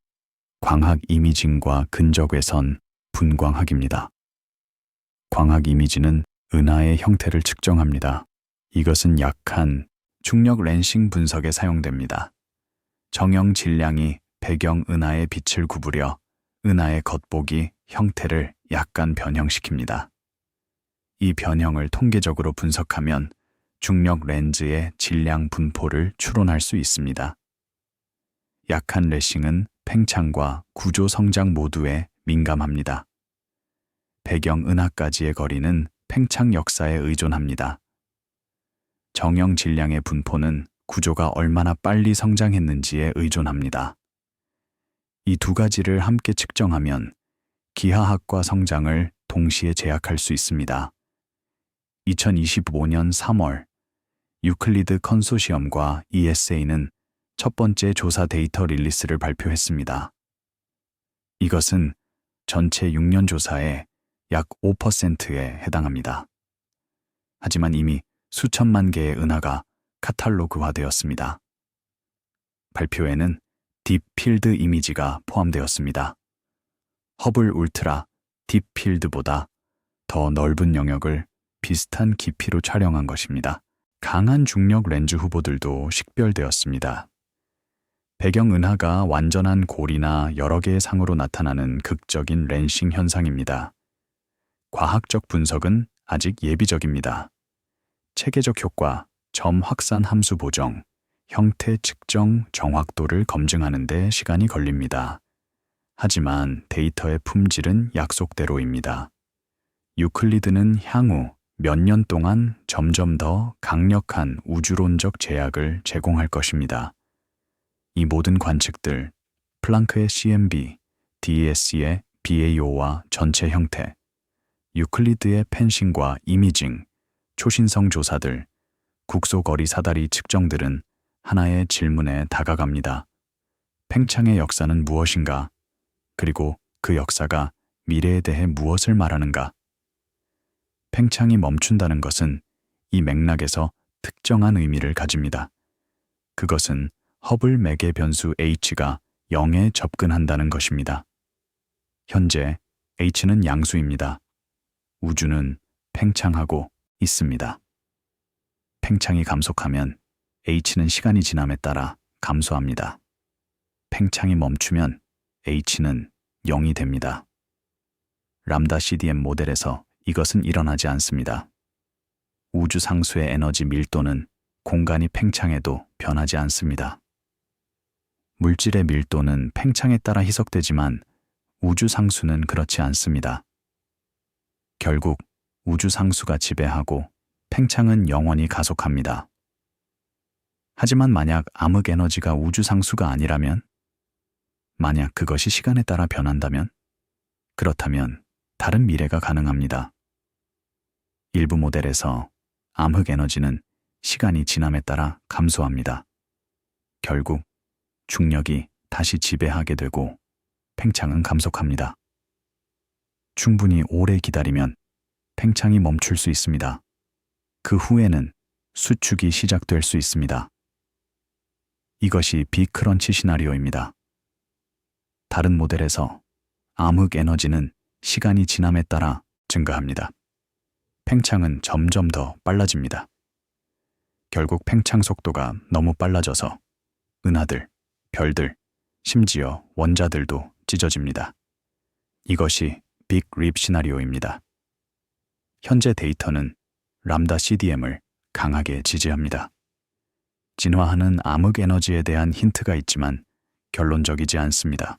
광학 이미징과 근적외선 분광학입니다. 광학 이미지는 은하의 형태를 측정합니다. 이것은 약한 중력 렌싱 분석에 사용됩니다. 정형 질량이 배경 은하의 빛을 구부려 은하의 겉보기 형태를 약간 변형시킵니다. 이 변형을 통계적으로 분석하면 중력 렌즈의 질량 분포를 추론할 수 있습니다. 약한 레싱은 팽창과 구조 성장 모두에 민감합니다. 배경 은하까지의 거리는 팽창 역사에 의존합니다. 정형 질량의 분포는 구조가 얼마나 빨리 성장했는지에 의존합니다. 이 두 가지를 함께 측정하면 기하학과 성장을 동시에 제약할 수 있습니다. 2025년 3월 유클리드 컨소시엄과 ESA는 첫 번째 조사 데이터 릴리스를 발표했습니다. 이것은 전체 6년 조사의 약 5%에 해당합니다. 하지만 이미 수천만 개의 은하가 카탈로그화되었습니다. 발표에는 딥필드 이미지가 포함되었습니다. 허블 울트라 딥필드보다 더 넓은 영역을 비슷한 깊이로 촬영한 것입니다. 강한 중력 렌즈 후보들도 식별되었습니다. 배경 은하가 완전한 골이나 여러 개의 상으로 나타나는 극적인 렌싱 현상입니다. 과학적 분석은 아직 예비적입니다. 체계적 효과, 점 확산 함수 보정, 형태 측정 정확도를 검증하는 데 시간이 걸립니다. 하지만 데이터의 품질은 약속대로입니다. 유클리드는 향후 몇 년 동안 점점 더 강력한 우주론적 제약을 제공할 것입니다. 이 모든 관측들, 플랑크의 CMB, DES의 BAO와 전체 형태, 유클리드의 펜싱과 이미징, 초신성 조사들, 국소거리 사다리 측정들은 하나의 질문에 다가갑니다. 팽창의 역사는 무엇인가? 그리고 그 역사가 미래에 대해 무엇을 말하는가? 팽창이 멈춘다는 것은 이 맥락에서 특정한 의미를 가집니다. 그것은 허블 매개 변수 H가 0에 접근한다는 것입니다. 현재 H는 양수입니다. 우주는 팽창하고 있습니다. 팽창이 감속하면 H는 시간이 지남에 따라 감소합니다. 팽창이 멈추면 H는 0이 됩니다. 람다 CDM 모델에서 이것은 일어나지 않습니다. 우주 상수의 에너지 밀도는 공간이 팽창해도 변하지 않습니다. 물질의 밀도는 팽창에 따라 희석되지만 우주 상수는 그렇지 않습니다. 결국 우주 상수가 지배하고 팽창은 영원히 가속합니다. 하지만 만약 암흑 에너지가 우주 상수가 아니라면, 만약 그것이 시간에 따라 변한다면, 그렇다면 다른 미래가 가능합니다. 일부 모델에서 암흑 에너지는 시간이 지남에 따라 감소합니다. 결국 중력이 다시 지배하게 되고 팽창은 감속합니다. 충분히 오래 기다리면 팽창이 멈출 수 있습니다. 그 후에는 수축이 시작될 수 있습니다. 이것이 빅크런치 시나리오입니다. 다른 모델에서 암흑 에너지는 시간이 지남에 따라 증가합니다. 팽창은 점점 더 빨라집니다. 결국 팽창 속도가 너무 빨라져서 은하들, 별들, 심지어 원자들도 찢어집니다. 이것이 빅 립 시나리오입니다. 현재 데이터는 람다 CDM을 강하게 지지합니다. 진화하는 암흑 에너지에 대한 힌트가 있지만 결론적이지 않습니다.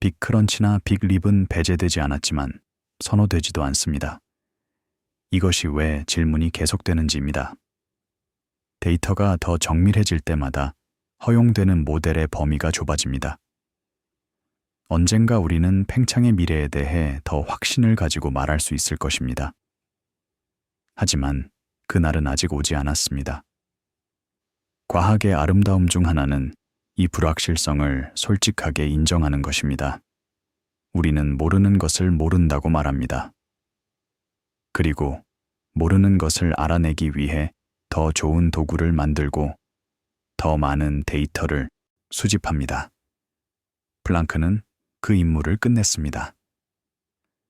빅크런치나 빅립은 배제되지 않았지만 선호되지도 않습니다. 이것이 왜 질문이 계속되는지입니다. 데이터가 더 정밀해질 때마다 허용되는 모델의 범위가 좁아집니다. 언젠가 우리는 팽창의 미래에 대해 더 확신을 가지고 말할 수 있을 것입니다. 하지만 그날은 아직 오지 않았습니다. 과학의 아름다움 중 하나는 이 불확실성을 솔직하게 인정하는 것입니다. 우리는 모르는 것을 모른다고 말합니다. 그리고 모르는 것을 알아내기 위해 더 좋은 도구를 만들고 더 많은 데이터를 수집합니다. 플랑크는 그 임무를 끝냈습니다.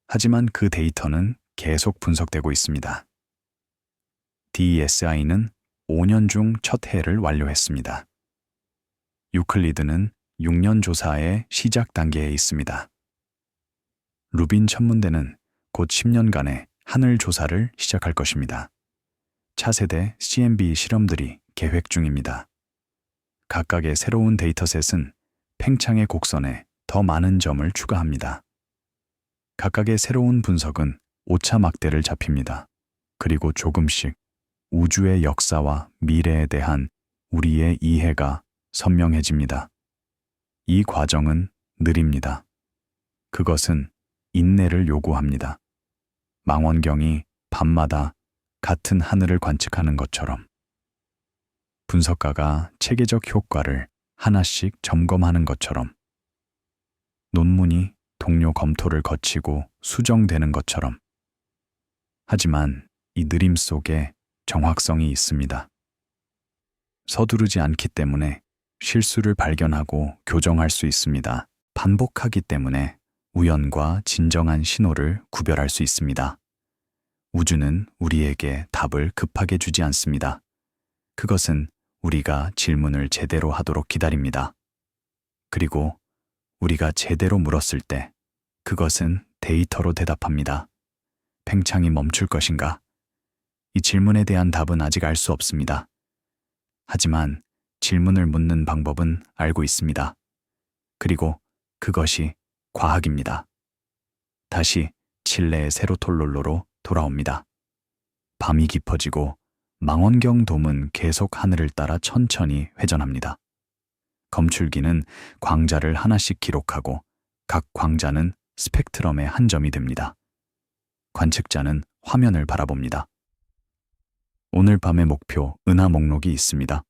하지만 그 데이터는 계속 분석되고 있습니다. DESI는 5년 중 첫 해를 완료했습니다. 유클리드는 6년 조사의 시작 단계에 있습니다. 루빈 천문대는 곧 10년간의 하늘 조사를 시작할 것입니다. 차세대 CMB 실험들이 계획 중입니다. 각각의 새로운 데이터셋은 팽창의 곡선에 더 많은 점을 추가합니다. 각각의 새로운 분석은 오차 막대를 잡힙니다. 그리고 조금씩 우주의 역사와 미래에 대한 우리의 이해가 선명해집니다. 이 과정은 느립니다. 그것은 인내를 요구합니다. 망원경이 밤마다 같은 하늘을 관측하는 것처럼 분석가가 체계적 효과를 하나씩 점검하는 것처럼 논문이 동료 검토를 거치고 수정되는 것처럼. 하지만 이 느림 속에 정확성이 있습니다. 서두르지 않기 때문에 실수를 발견하고 교정할 수 있습니다. 반복하기 때문에 우연과 진정한 신호를 구별할 수 있습니다. 우주는 우리에게 답을 급하게 주지 않습니다. 그것은 우리가 질문을 제대로 하도록 기다립니다. 그리고 우리가 제대로 물었을 때 그것은 데이터로 대답합니다. 팽창이 멈출 것인가? 이 질문에 대한 답은 아직 알 수 없습니다. 하지만 질문을 묻는 방법은 알고 있습니다. 그리고 그것이 과학입니다. 다시 칠레의 세로톨롤로로 돌아옵니다. 밤이 깊어지고 망원경 돔은 계속 하늘을 따라 천천히 회전합니다. 검출기는 광자를 하나씩 기록하고 각 광자는 스펙트럼의 한 점이 됩니다. 관측자는 화면을 바라봅니다. 오늘 밤의 목표 은하 목록이 있습니다.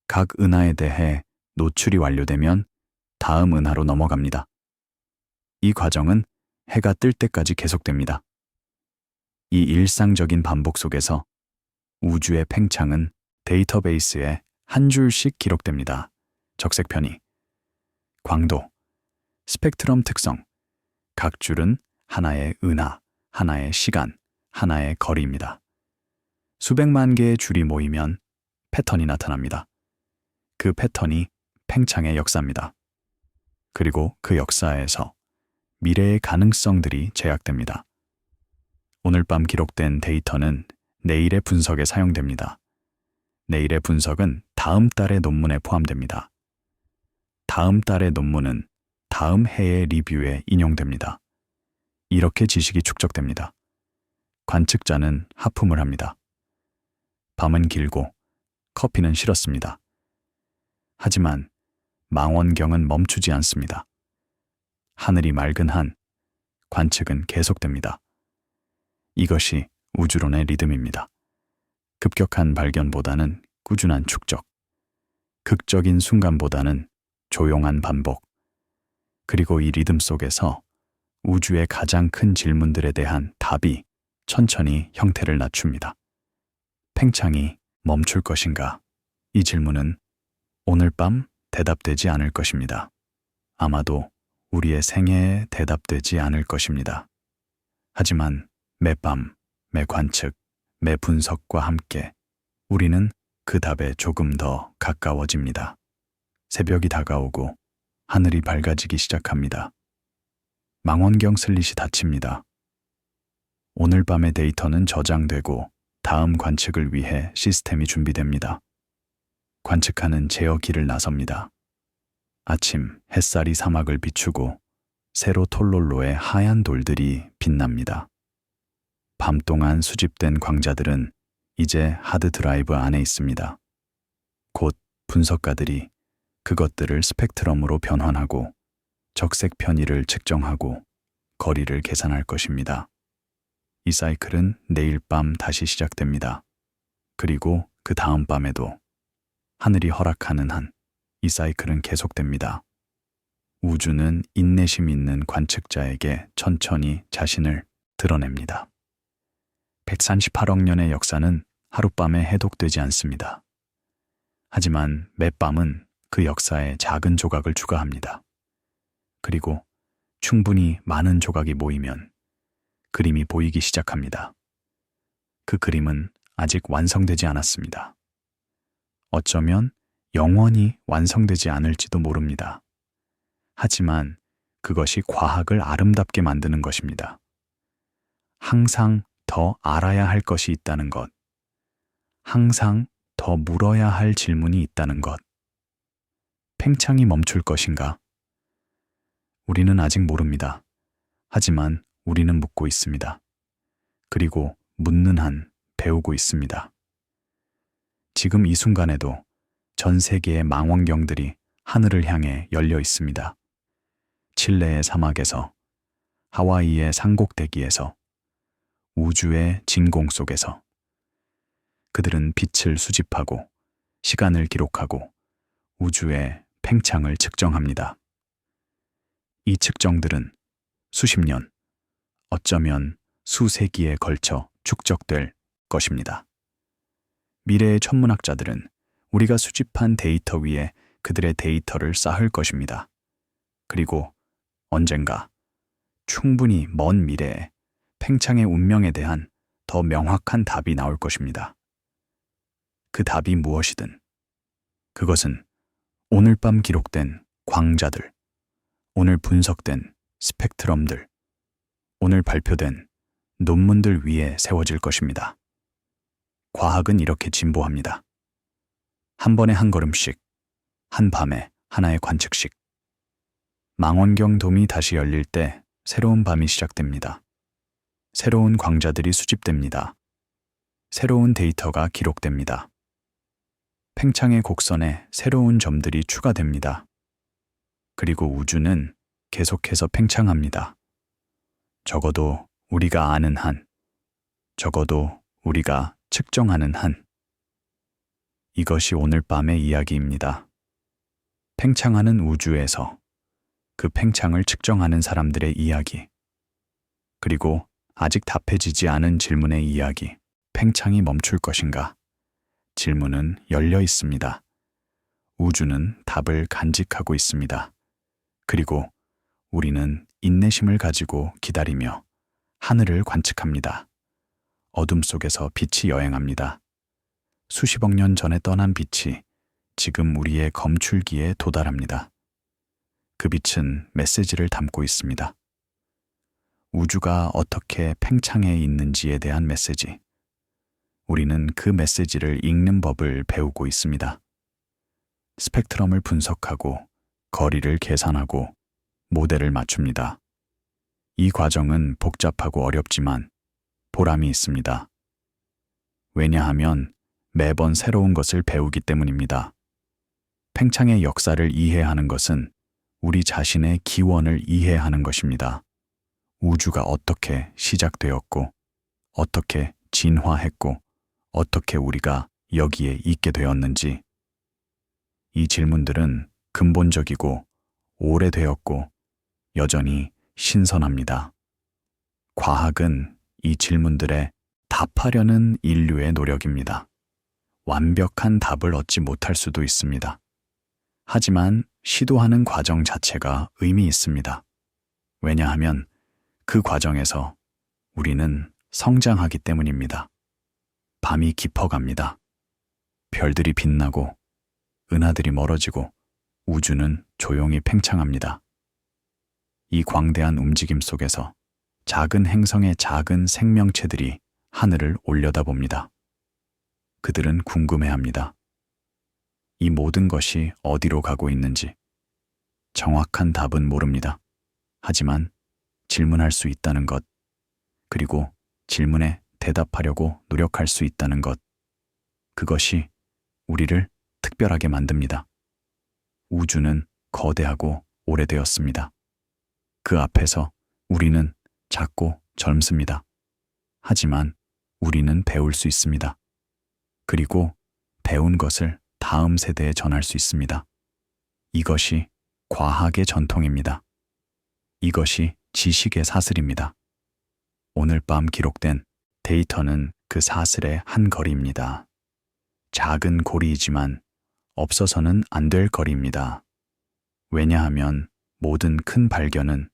각 은하에 대해 노출이 완료되면 다음 은하로 넘어갑니다. 이 과정은 해가 뜰 때까지 계속됩니다. 이 일상적인 반복 속에서 우주의 팽창은 데이터베이스에 한 줄씩 기록됩니다. 적색 편의, 광도, 스펙트럼 특성, 각 줄은 하나의 은하, 하나의 시간, 하나의 거리입니다. 수백만 개의 줄이 모이면 패턴이 나타납니다. 그 패턴이 팽창의 역사입니다. 그리고 그 역사에서 미래의 가능성들이 제약됩니다. 오늘 밤 기록된 데이터는 내일의 분석에 사용됩니다. 내일의 분석은 다음 달의 논문에 포함됩니다. 다음 달의 논문은 다음 해의 리뷰에 인용됩니다. 이렇게 지식이 축적됩니다. 관측자는 하품을 합니다. 밤은 길고 커피는 싫었습니다. 하지만 망원경은 멈추지 않습니다. 하늘이 맑은 한 관측은 계속됩니다. 이것이 우주론의 리듬입니다. 급격한 발견보다는 꾸준한 축적, 극적인 순간보다는 조용한 반복, 그리고 이 리듬 속에서 우주의 가장 큰 질문들에 대한 답이 천천히 형태를 갖춥니다. 팽창이 멈출 것인가? 이 질문은 오늘 밤 대답되지 않을 것입니다. 아마도 우리의 생애에 대답되지 않을 것입니다. 하지만 매밤, 매 관측, 매 분석과 함께 우리는 그 답에 조금 더 가까워집니다. 새벽이 다가오고 하늘이 밝아지기 시작합니다. 망원경 슬릿이 닫힙니다. 오늘 밤의 데이터는 저장되고 다음 관측을 위해 시스템이 준비됩니다. 관측하는 제어기를 나섭니다. 아침 햇살이 사막을 비추고 세로톨롤로의 하얀 돌들이 빛납니다. 밤 동안 수집된 광자들은 이제 하드 드라이브 안에 있습니다. 곧 분석가들이 그것들을 스펙트럼으로 변환하고 적색 편의를 측정하고 거리를 계산할 것입니다. 이 사이클은 내일 밤 다시 시작됩니다. 그리고 그 다음 밤에도 하늘이 허락하는 한 이 사이클은 계속됩니다. 우주는 인내심 있는 관측자에게 천천히 자신을 드러냅니다. 138억 년의 역사는 하룻밤에 해독되지 않습니다. 하지만 매밤은 그 역사에 작은 조각을 추가합니다. 그리고 충분히 많은 조각이 모이면 그림이 보이기 시작합니다. 그 그림은 아직 완성되지 않았습니다. 어쩌면 영원히 완성되지 않을지도 모릅니다. 하지만 그것이 과학을 아름답게 만드는 것입니다. 항상 더 알아야 할 것이 있다는 것, 항상 더 물어야 할 질문이 있다는 것. 팽창이 멈출 것인가? 우리는 아직 모릅니다. 하지만 우리는 묻고 있습니다. 그리고 묻는 한 배우고 있습니다. 지금 이 순간에도 전 세계의 망원경들이 하늘을 향해 열려 있습니다. 칠레의 사막에서, 하와이의 산꼭대기에서, 우주의 진공 속에서 그들은 빛을 수집하고 시간을 기록하고 우주의 팽창을 측정합니다. 이 측정들은 수십 년, 어쩌면 수세기에 걸쳐 축적될 것입니다. 미래의 천문학자들은 우리가 수집한 데이터 위에 그들의 데이터를 쌓을 것입니다. 그리고 언젠가 충분히 먼 미래에 팽창의 운명에 대한 더 명확한 답이 나올 것입니다. 그 답이 무엇이든 그것은 오늘 밤 기록된 광자들, 오늘 분석된 스펙트럼들, 오늘 발표된 논문들 위에 세워질 것입니다. 과학은 이렇게 진보합니다. 한 번에 한 걸음씩, 한 밤에 하나의 관측식. 망원경 돔이 다시 열릴 때 새로운 밤이 시작됩니다. 새로운 광자들이 수집됩니다. 새로운 데이터가 기록됩니다. 팽창의 곡선에 새로운 점들이 추가됩니다. 그리고 우주는 계속해서 팽창합니다. 적어도 우리가 아는 한, 적어도 우리가 측정하는 한. 이것이 오늘 밤의 이야기입니다. 팽창하는 우주에서 그 팽창을 측정하는 사람들의 이야기. 그리고 아직 답해지지 않은 질문의 이야기. 팽창이 멈출 것인가? 질문은 열려 있습니다. 우주는 답을 간직하고 있습니다. 그리고 우리는 인내심을 가지고 기다리며 하늘을 관측합니다. 어둠 속에서 빛이 여행합니다. 수십억 년 전에 떠난 빛이 지금 우리의 검출기에 도달합니다. 그 빛은 메시지를 담고 있습니다. 우주가 어떻게 팽창해 있는지에 대한 메시지. 우리는 그 메시지를 읽는 법을 배우고 있습니다. 스펙트럼을 분석하고 거리를 계산하고 모델을 맞춥니다. 이 과정은 복잡하고 어렵지만 보람이 있습니다. 왜냐하면 매번 새로운 것을 배우기 때문입니다. 팽창의 역사를 이해하는 것은 우리 자신의 기원을 이해하는 것입니다. 우주가 어떻게 시작되었고, 어떻게 진화했고, 어떻게 우리가 여기에 있게 되었는지. 이 질문들은 근본적이고 오래되었고 여전히 신선합니다. 과학은 이 질문들에 답하려는 인류의 노력입니다. 완벽한 답을 얻지 못할 수도 있습니다. 하지만 시도하는 과정 자체가 의미 있습니다. 왜냐하면 그 과정에서 우리는 성장하기 때문입니다. 밤이 깊어갑니다. 별들이 빛나고 은하들이 멀어지고 우주는 조용히 팽창합니다. 이 광대한 움직임 속에서 작은 행성의 작은 생명체들이 하늘을 올려다봅니다. 그들은 궁금해합니다. 이 모든 것이 어디로 가고 있는지. 정확한 답은 모릅니다. 하지만 질문할 수 있다는 것, 그리고 질문에 대답하려고 노력할 수 있다는 것, 그것이 우리를 특별하게 만듭니다. 우주는 거대하고 오래되었습니다. 그 앞에서 우리는 작고 젊습니다. 하지만 우리는 배울 수 있습니다. 그리고 배운 것을 다음 세대에 전할 수 있습니다. 이것이 과학의 전통입니다. 이것이 지식의 사슬입니다. 오늘 밤 기록된 데이터는 그 사슬의 한 거리입니다. 작은 고리이지만 없어서는 안 될 거리입니다. 왜냐하면 모든 큰 발견은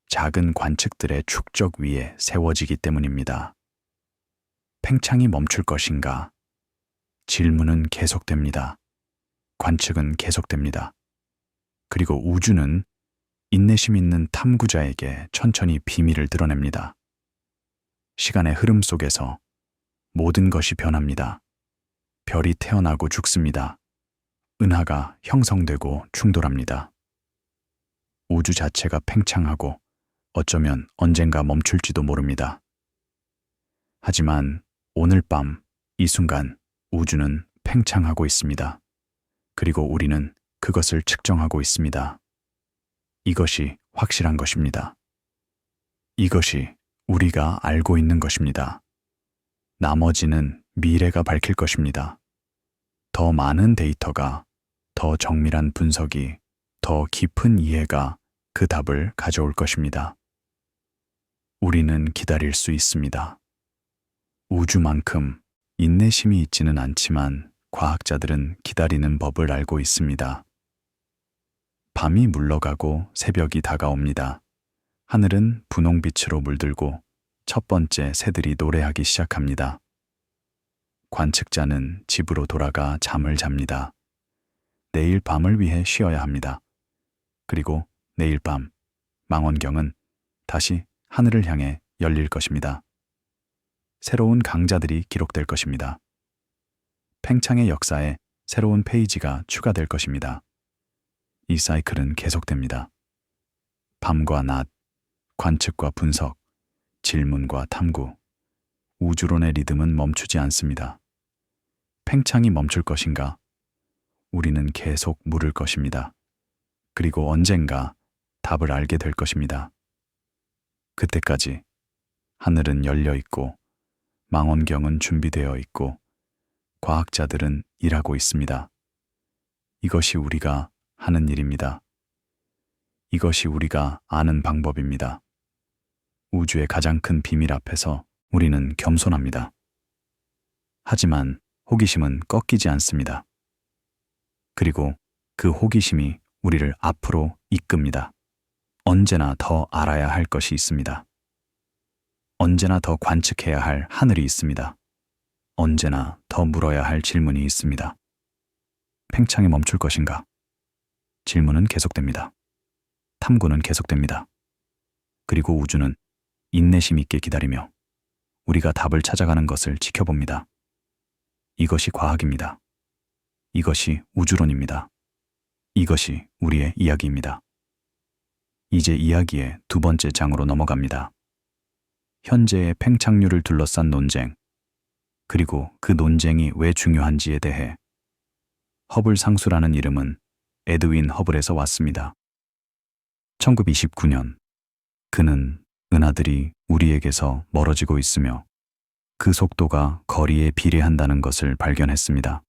작은 관측들의 축적 위에 세워지기 때문입니다. 팽창이 멈출 것인가? 질문은 계속됩니다. 관측은 계속됩니다. 그리고 우주는 인내심 있는 탐구자에게 천천히 비밀을 드러냅니다. 시간의 흐름 속에서 모든 것이 변합니다. 별이 태어나고 죽습니다. 은하가 형성되고 충돌합니다. 우주 자체가 팽창하고 어쩌면 언젠가 멈출지도 모릅니다. 하지만 오늘 밤 이 순간 우주는 팽창하고 있습니다. 그리고 우리는 그것을 측정하고 있습니다. 이것이 확실한 것입니다. 이것이 우리가 알고 있는 것입니다. 나머지는 미래가 밝힐 것입니다. 더 많은 데이터가, 더 정밀한 분석이, 더 깊은 이해가 그 답을 가져올 것입니다. 우리는 기다릴 수 있습니다. 우주만큼 인내심이 있지는 않지만 과학자들은 기다리는 법을 알고 있습니다. 밤이 물러가고 새벽이 다가옵니다. 하늘은 분홍빛으로 물들고 첫 번째 새들이 노래하기 시작합니다. 관측자는 집으로 돌아가 잠을 잡니다. 내일 밤을 위해 쉬어야 합니다. 그리고 내일 밤 망원경은 다시 하늘을 향해 열릴 것입니다. 새로운 강자들이 기록될 것입니다. 팽창의 역사에 새로운 페이지가 추가될 것입니다. 이 사이클은 계속됩니다. 밤과 낮, 관측과 분석, 질문과 탐구, 우주론의 리듬은 멈추지 않습니다. 팽창이 멈출 것인가? 우리는 계속 물을 것입니다. 그리고 언젠가 답을 알게 될 것입니다. 그때까지 하늘은 열려 있고 망원경은 준비되어 있고 과학자들은 일하고 있습니다. 이것이 우리가 하는 일입니다. 이것이 우리가 아는 방법입니다. 우주의 가장 큰 비밀 앞에서 우리는 겸손합니다. 하지만 호기심은 꺾이지 않습니다. 그리고 그 호기심이 우리를 앞으로 이끕니다. 언제나 더 알아야 할 것이 있습니다. 언제나 더 관측해야 할 하늘이 있습니다. 언제나 더 물어야 할 질문이 있습니다. 팽창이 멈출 것인가? 질문은 계속됩니다. 탐구는 계속됩니다. 그리고 우주는 인내심 있게 기다리며 우리가 답을 찾아가는 것을 지켜봅니다. 이것이 과학입니다. 이것이 우주론입니다. 이것이 우리의 이야기입니다. 이제 이야기의 두 번째 장으로 넘어갑니다. 현재의 팽창률을 둘러싼 논쟁, 그리고 그 논쟁이 왜 중요한지에 대해. 허블 상수라는 이름은 에드윈 허블에서 왔습니다. 1929년, 그는 은하들이 우리에게서 멀어지고 있으며 그 속도가 거리에 비례한다는 것을 발견했습니다.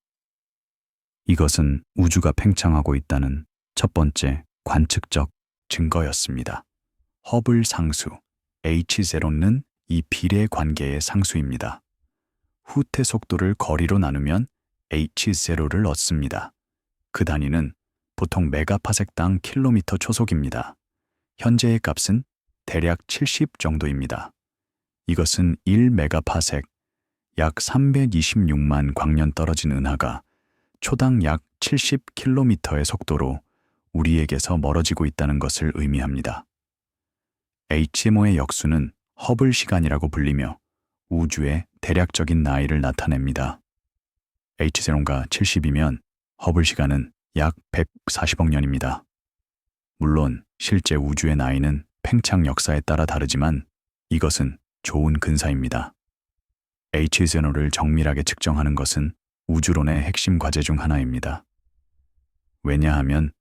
이것은 우주가 팽창하고 있다는 첫 번째 관측적 증거였습니다. 허블 상수 H0는 이 비례 관계의 상수입니다. 후퇴 속도를 거리로 나누면 H0를 얻습니다. 그 단위는 보통 메가파섹당 킬로미터 초속입니다. 현재의 값은 대략 70 정도입니다. 이것은 1메가파섹, 약 326만 광년 떨어진 은하가 초당 약 70km의 속도로 우리에게서 멀어지고 있다는 것을 의미합니다. HMO의 역수는 허블 시간이라고 불리며 우주의 대략적인 나이를 나타냅니다. H0가 70이면 허블 시간은 약 140억 년입니다. 물론 실제 우주의 나이는 팽창 역사에 따라 다르지만 이것은 좋은 근사입니다. H0를 정밀하게 측정하는 것은 우주론의 핵심 과제 중 하나입니다. 왜냐하면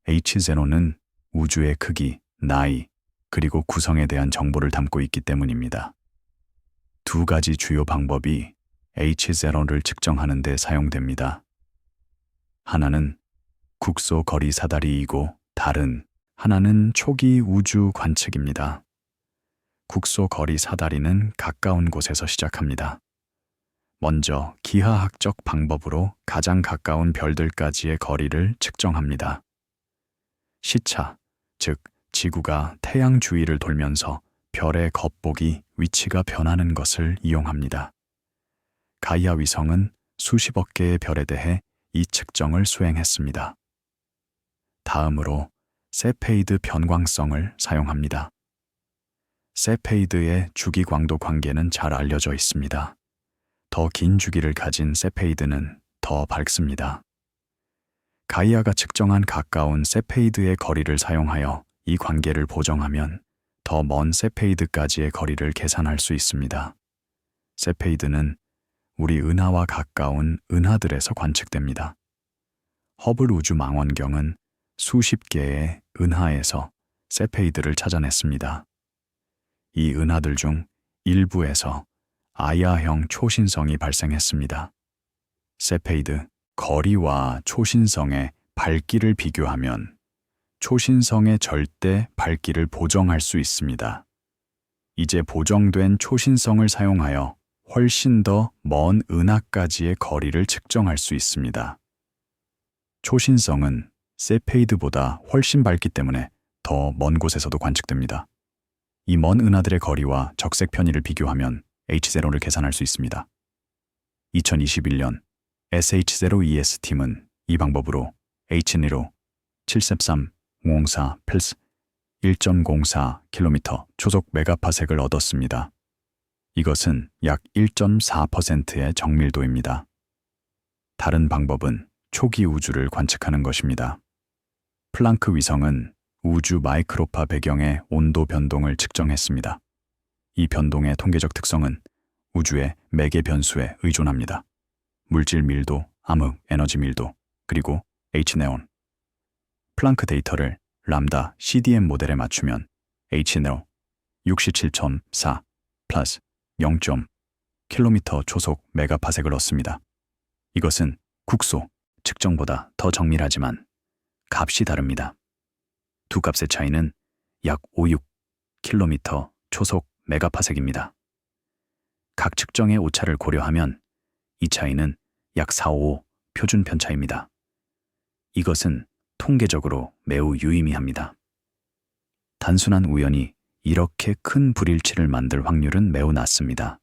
H0는 우주의 크기, 나이, 그리고 구성에 대한 정보를 담고 있기 때문입니다. 두 가지 주요 방법이 H0를 측정하는 데 사용됩니다. 하나는 국소 거리 사다리이고 다른 하나는 초기 우주 관측입니다. 국소 거리 사다리는 가까운 곳에서 시작합니다. 먼저 기하학적 방법으로 가장 가까운 별들까지의 거리를 측정합니다. 시차, 즉 지구가 태양 주위를 돌면서 별의 겉보기 위치가 변하는 것을 이용합니다. 가이아 위성은 수십억 개의 별에 대해 이 측정을 수행했습니다. 다음으로 세페이드 변광성을 사용합니다. 세페이드의 주기 광도 관계는 잘 알려져 있습니다. 더 긴 주기를 가진 세페이드는 더 밝습니다. 가이아가 측정한 가까운 세페이드의 거리를 사용하여 이 관계를 보정하면 더 먼 세페이드까지의 거리를 계산할 수 있습니다. 세페이드는 우리 은하와 가까운 은하들에서 관측됩니다. 허블 우주망원경은 수십 개의 은하에서 세페이드를 찾아냈습니다. 이 은하들 중 일부에서 아야형 초신성이 발생했습니다. 세페이드, 거리와 초신성의 밝기를 비교하면 초신성의 절대 밝기를 보정할 수 있습니다. 이제 보정된 초신성을 사용하여 훨씬 더 먼 은하까지의 거리를 측정할 수 있습니다. 초신성은 세페이드보다 훨씬 밝기 때문에 더 먼 곳에서도 관측됩니다. 이 먼 은하들의 거리와 적색 편의를 비교하면 H0를 계산할 수 있습니다. 2021년 SH0ES 팀은 이 방법으로 H0 73304 플러스 1.04km 초속 메가파섹을 얻었습니다. 이것은 약 1.4%의 정밀도입니다. 다른 방법은 초기 우주를 관측하는 것입니다. 플랑크 위성은 우주 마이크로파 배경의 온도 변동을 측정했습니다. 이 변동의 통계적 특성은 우주의 매개 변수에 의존합니다. 물질 밀도, 암흑 에너지 밀도, 그리고 H네온. 플랑크 데이터를 람다 CDM 모델에 맞추면 H네온 67.4 플러스 0.km 초속 메가파섹을 얻습니다. 이것은 국소 측정보다 더 정밀하지만 값이 다릅니다. 두 값의 차이는 약 56km 초속 메가파섹입니다. 각 측정의 오차를 고려하면 이 차이는 약 455 표준 편차입니다. 이것은 통계적으로 매우 유의미합니다. 단순한 우연이 이렇게 큰 불일치를 만들 확률은 매우 낮습니다.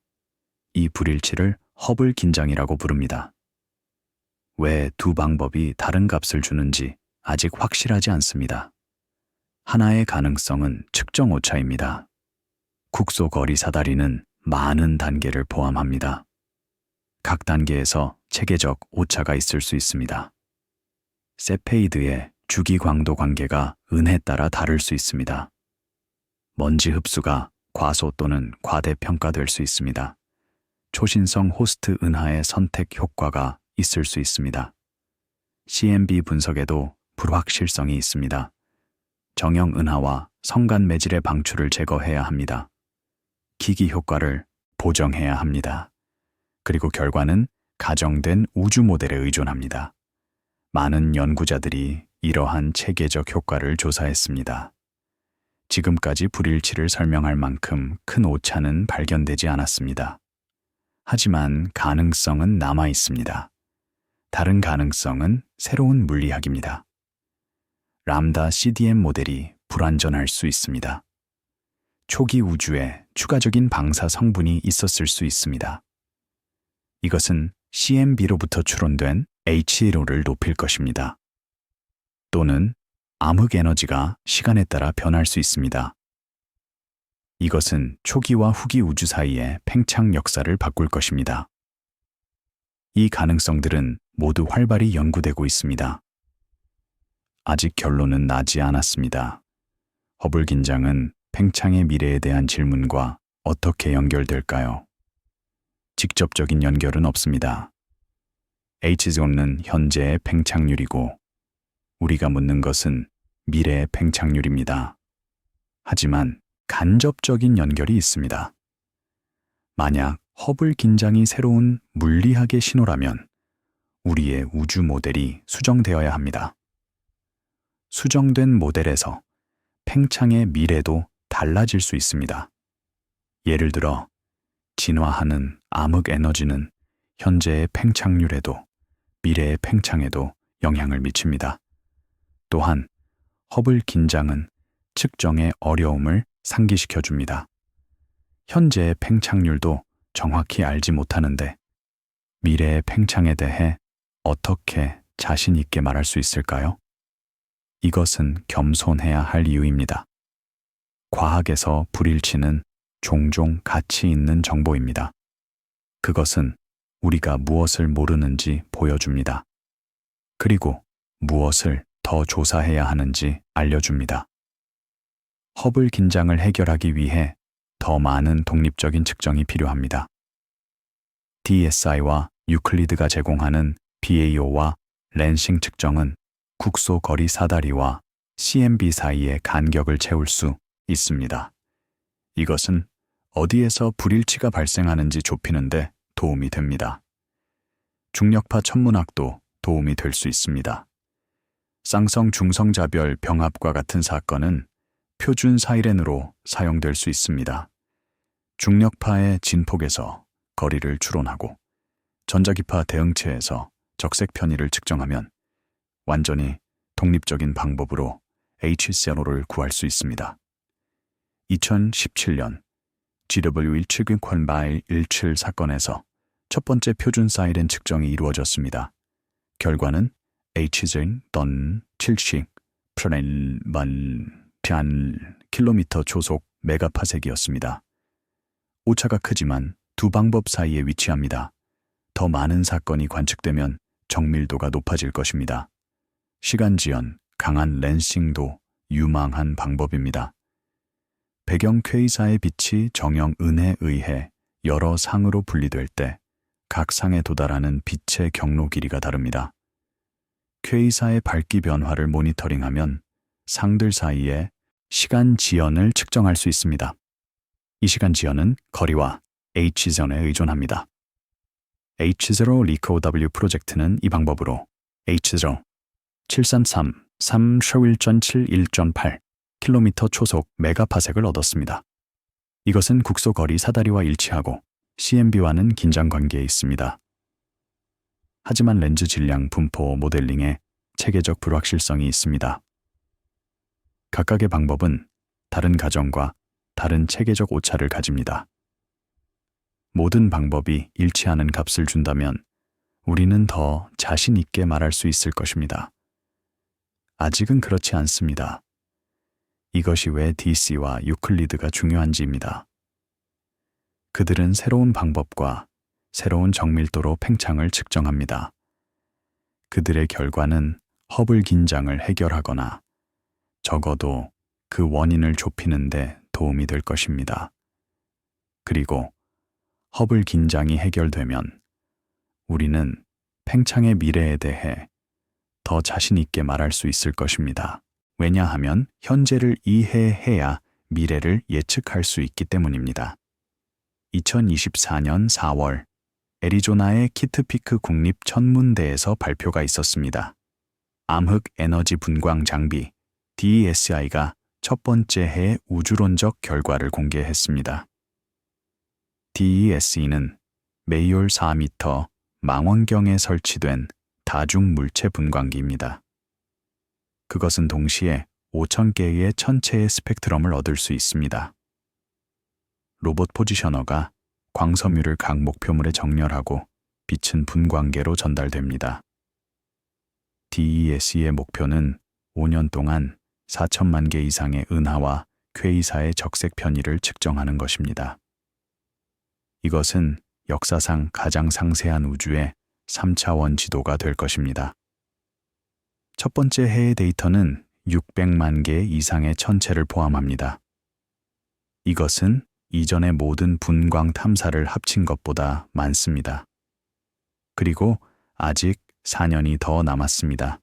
이 불일치를 허블 긴장이라고 부릅니다. 왜 두 방법이 다른 값을 주는지 아직 확실하지 않습니다. 하나의 가능성은 측정 오차입니다. 국소 거리 사다리는 많은 단계를 포함합니다. 각 단계에서 체계적 오차가 있을 수 있습니다. 세페이드의 주기 광도 관계가 은에 따라 다를 수 있습니다. 먼지 흡수가 과소 또는 과대평가될 수 있습니다. 초신성 호스트 은하의 선택 효과가 있을 수 있습니다. CMB 분석에도 불확실성이 있습니다. 정형 은하와 성간 매질의 방출을 제거해야 합니다. 기기 효과를 보정해야 합니다. 그리고 결과는 가정된 우주 모델에 의존합니다. 많은 연구자들이 이러한 체계적 효과를 조사했습니다. 지금까지 불일치를 설명할 만큼 큰 오차는 발견되지 않았습니다. 하지만 가능성은 남아 있습니다. 다른 가능성은 새로운 물리학입니다. 람다 CDM 모델이 불완전할 수 있습니다. 초기 우주에 추가적인 방사 성분이 있었을 수 있습니다. 이것은 CMB로부터 추론된 H1호를 높일 것입니다. 또는 암흑 에너지가 시간에 따라 변할 수 있습니다. 이것은 초기와 후기 우주 사이의 팽창 역사를 바꿀 것입니다. 이 가능성들은 모두 활발히 연구되고 있습니다. 아직 결론은 나지 않았습니다. 허블 긴장은 팽창의 미래에 대한 질문과 어떻게 연결될까요? 직접적인 연결은 없습니다. H존은 현재의 팽창률이고 우리가 묻는 것은 미래의 팽창률입니다. 하지만 간접적인 연결이 있습니다. 만약 허블 긴장이 새로운 물리학의 신호라면 우리의 우주 모델이 수정되어야 합니다. 수정된 모델에서 팽창의 미래도 달라질 수 있습니다. 예를 들어 진화하는 암흑 에너지는 현재의 팽창률에도 미래의 팽창에도 영향을 미칩니다. 또한 허블 긴장은 측정의 어려움을 상기시켜 줍니다. 현재의 팽창률도 정확히 알지 못하는데 미래의 팽창에 대해 어떻게 자신 있게 말할 수 있을까요? 이것은 겸손해야 할 이유입니다. 과학에서 불일치는 종종 가치 있는 정보입니다. 그것은 우리가 무엇을 모르는지 보여줍니다. 그리고 무엇을 더 조사해야 하는지 알려줍니다. 허블 긴장을 해결하기 위해 더 많은 독립적인 측정이 필요합니다. DSI와 유클리드가 제공하는 BAO와 렌싱 측정은 국소 거리 사다리와 CMB 사이의 간격을 채울 수 있습니다. 이것은 어디에서 불일치가 발생하는지 좁히는데 도움이 됩니다. 중력파 천문학도 도움이 될 수 있습니다. 쌍성 중성자별 병합과 같은 사건은 표준 사이렌으로 사용될 수 있습니다. 중력파의 진폭에서 거리를 추론하고 전자기파 대응체에서 적색 편의를 측정하면 완전히 독립적인 방법으로 H0를 구할 수 있습니다. 2017년 GW1717 사건에서 첫 번째 표준 사이렌 측정이 이루어졌습니다. 결과는 Hzen 던 70 킬로미터 초속 메가파섹이었습니다. 오차가 크지만 두 방법 사이에 위치합니다. 더 많은 사건이 관측되면 정밀도가 높아질 것입니다. 시간 지연, 강한 렌싱도 유망한 방법입니다. 배경 퀘이사의 빛이 정형 은에 의해 여러 상으로 분리될 때 각 상에 도달하는 빛의 경로 길이가 다릅니다. 퀘이사의 밝기 변화를 모니터링하면 상들 사이의 시간 지연을 측정할 수 있습니다. 이 시간 지연은 거리와 H전에 의존합니다. H0 리코W 프로젝트는 이 방법으로 H0 733-311.71.8 킬로미터 초속 메가파섹을 얻었습니다. 이것은 국소 거리 사다리와 일치하고 CMB와는 긴장 관계에 있습니다. 하지만 렌즈 질량 분포 모델링에 체계적 불확실성이 있습니다. 각각의 방법은 다른 가정과 다른 체계적 오차를 가집니다. 모든 방법이 일치하는 값을 준다면 우리는 더 자신 있게 말할 수 있을 것입니다. 아직은 그렇지 않습니다. 이것이 왜 DC와 유클리드가 중요한지입니다. 그들은 새로운 방법과 새로운 정밀도로 팽창을 측정합니다. 그들의 결과는 허블 긴장을 해결하거나 적어도 그 원인을 좁히는 데 도움이 될 것입니다. 그리고 허블 긴장이 해결되면 우리는 팽창의 미래에 대해 더 자신 있게 말할 수 있을 것입니다. 왜냐하면 현재를 이해해야 미래를 예측할 수 있기 때문입니다. 2024년 4월 애리조나의 키트피크 국립천문대에서 발표가 있었습니다. 암흑 에너지 분광 장비 DESI가 첫 번째 해 우주론적 결과를 공개했습니다. DESE는 매율 4m 망원경에 설치된 다중 물체 분광기입니다. 그것은 동시에 5,000개의 천체의 스펙트럼을 얻을 수 있습니다. 로봇 포지셔너가 광섬유를 각 목표물에 정렬하고 빛은 분광계로 전달됩니다. DES의 목표는 5년 동안 4천만 개 이상의 은하와 퀘이사의 적색 편의를 측정하는 것입니다. 이것은 역사상 가장 상세한 우주의 3차원 지도가 될 것입니다. 첫 번째 해의 데이터는 600만 개 이상의 천체를 포함합니다. 이것은 이전의 모든 분광 탐사를 합친 것보다 많습니다. 그리고 아직 4년이 더 남았습니다.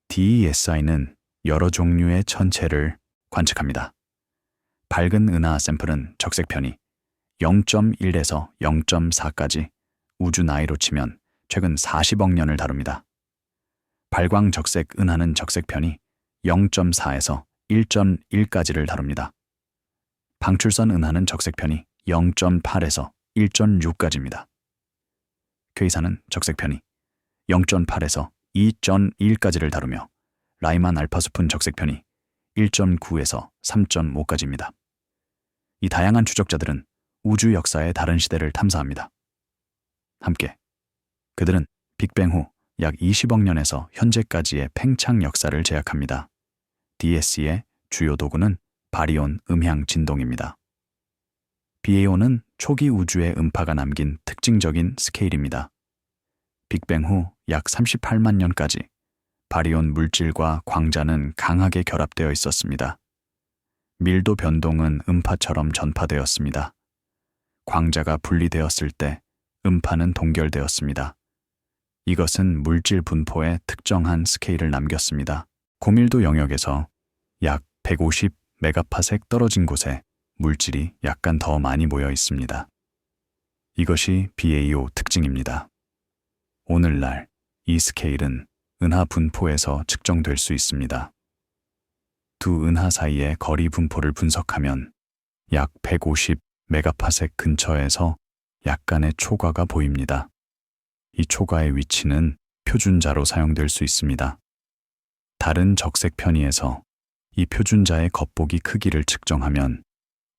DESI는 여러 종류의 천체를 관측합니다. 밝은 은하 샘플은 적색 편의 0.1에서 0.4까지 우주 나이로 치면 최근 40억 년을 다룹니다. 발광 적색 은하는 적색 편의 0.4에서 1.1까지를 다룹니다. 방출선 은하는 적색 편의 0.8에서 1.6까지입니다. 퀘이사는 적색 편의 0.8에서 2.1까지를 다루며 라이만 알파숲은 적색 편의 1.9에서 3.5까지입니다. 이 다양한 추적자들은 우주 역사의 다른 시대를 탐사합니다. 함께 그들은 빅뱅 후 약 20억 년에서 현재까지의 팽창 역사를 제약합니다. DS의 주요 도구는 바리온 음향 진동입니다. BAO는 초기 우주의 음파가 남긴 특징적인 스케일입니다. 빅뱅 후 약 38만 년까지 바리온 물질과 광자는 강하게 결합되어 있었습니다. 밀도 변동은 음파처럼 전파되었습니다. 광자가 분리되었을 때 음파는 동결되었습니다. 이것은 물질 분포의 특정한 스케일을 남겼습니다. 고밀도 영역에서 약 150 메가파섹 떨어진 곳에 물질이 약간 더 많이 모여 있습니다. 이것이 BAO 특징입니다. 오늘날 이 스케일은 은하 분포에서 측정될 수 있습니다. 두 은하 사이의 거리 분포를 분석하면 약 150 메가파섹 근처에서 약간의 초과가 보입니다. 이 초과의 위치는 표준자로 사용될 수 있습니다. 다른 적색 편의에서 이 표준자의 겉보기 크기를 측정하면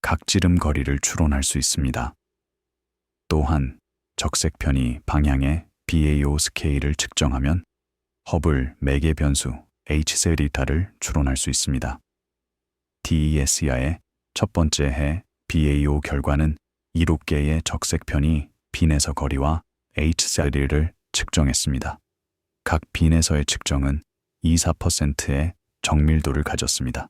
각지름 거리를 추론할 수 있습니다. 또한 적색 편의 방향의 BAO 스케일을 측정하면 허블 매개 변수 H세리타를 추론할 수 있습니다. DESIA의 첫 번째 해 BAO 결과는 7개의 적색 편이 빈에서 거리와 H세리를 측정했습니다. 각 빈에서의 측정은 24%의 정밀도를 가졌습니다.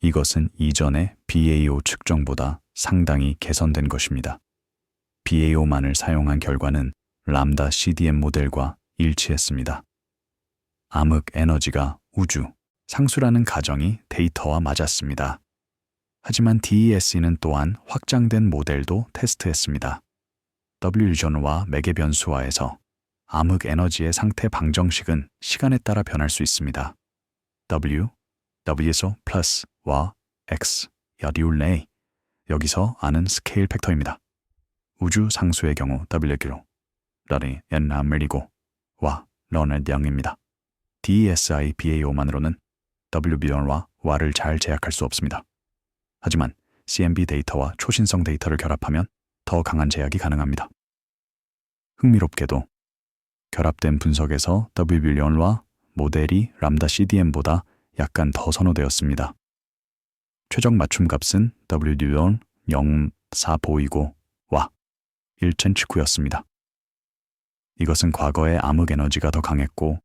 이것은 이전의 BAO 측정보다 상당히 개선된 것입니다. BAO만을 사용한 결과는 람다 CDM 모델과 일치했습니다. 암흑 에너지가 우주, 상수라는 가정이 데이터와 맞았습니다. 하지만 DES는 또한 확장된 모델도 테스트했습니다. W유전과 매개 변수화에서 암흑 에너지의 상태 방정식은 시간에 따라 변할 수 있습니다. W에서 플러스와 X, 여디울레이, 여기서 R은 스케일 팩터입니다. 우주 상수의 경우 W기로, R이 N암을이고, 와, R는 0입니다. DESI BAO만으로는 WB와 Y를 잘 제약할 수 없습니다. 하지만 CMB 데이터와 초신성 데이터를 결합하면 더 강한 제약이 가능합니다. 흥미롭게도 결합된 분석에서 WB와 모델이 람다 CDM보다 약간 더 선호되었습니다. 최적 맞춤 값은 WD1 0.4 보이고 와 1.79였습니다. 이것은 과거의 암흑 에너지가 더 강했고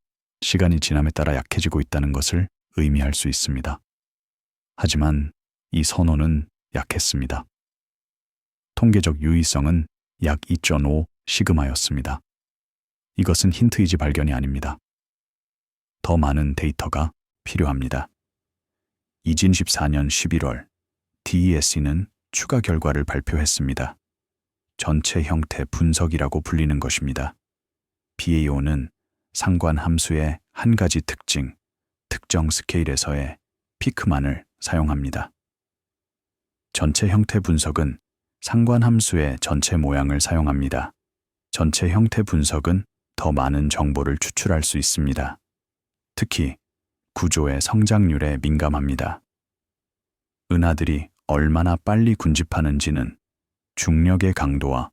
시간이 지남에 따라 약해지고 있다는 것을 의미할 수 있습니다. 하지만 이 선호는 약했습니다. 통계적 유의성은 약 2.5 시그마였습니다. 이것은 힌트이지 발견이 아닙니다. 더 많은 데이터가 필요합니다. 2014년 11월 DES는 추가 결과를 발표했습니다. 전체 형태 분석이라고 불리는 것입니다. BAO는 상관 함수의 한 가지 특징, 특정 스케일에서의 피크만을 사용합니다. 전체 형태 분석은 상관 함수의 전체 모양을 사용합니다. 전체 형태 분석은 더 많은 정보를 추출할 수 있습니다. 특히 구조의 성장률에 민감합니다. 은하들이 얼마나 빨리 군집하는지는 중력의 강도와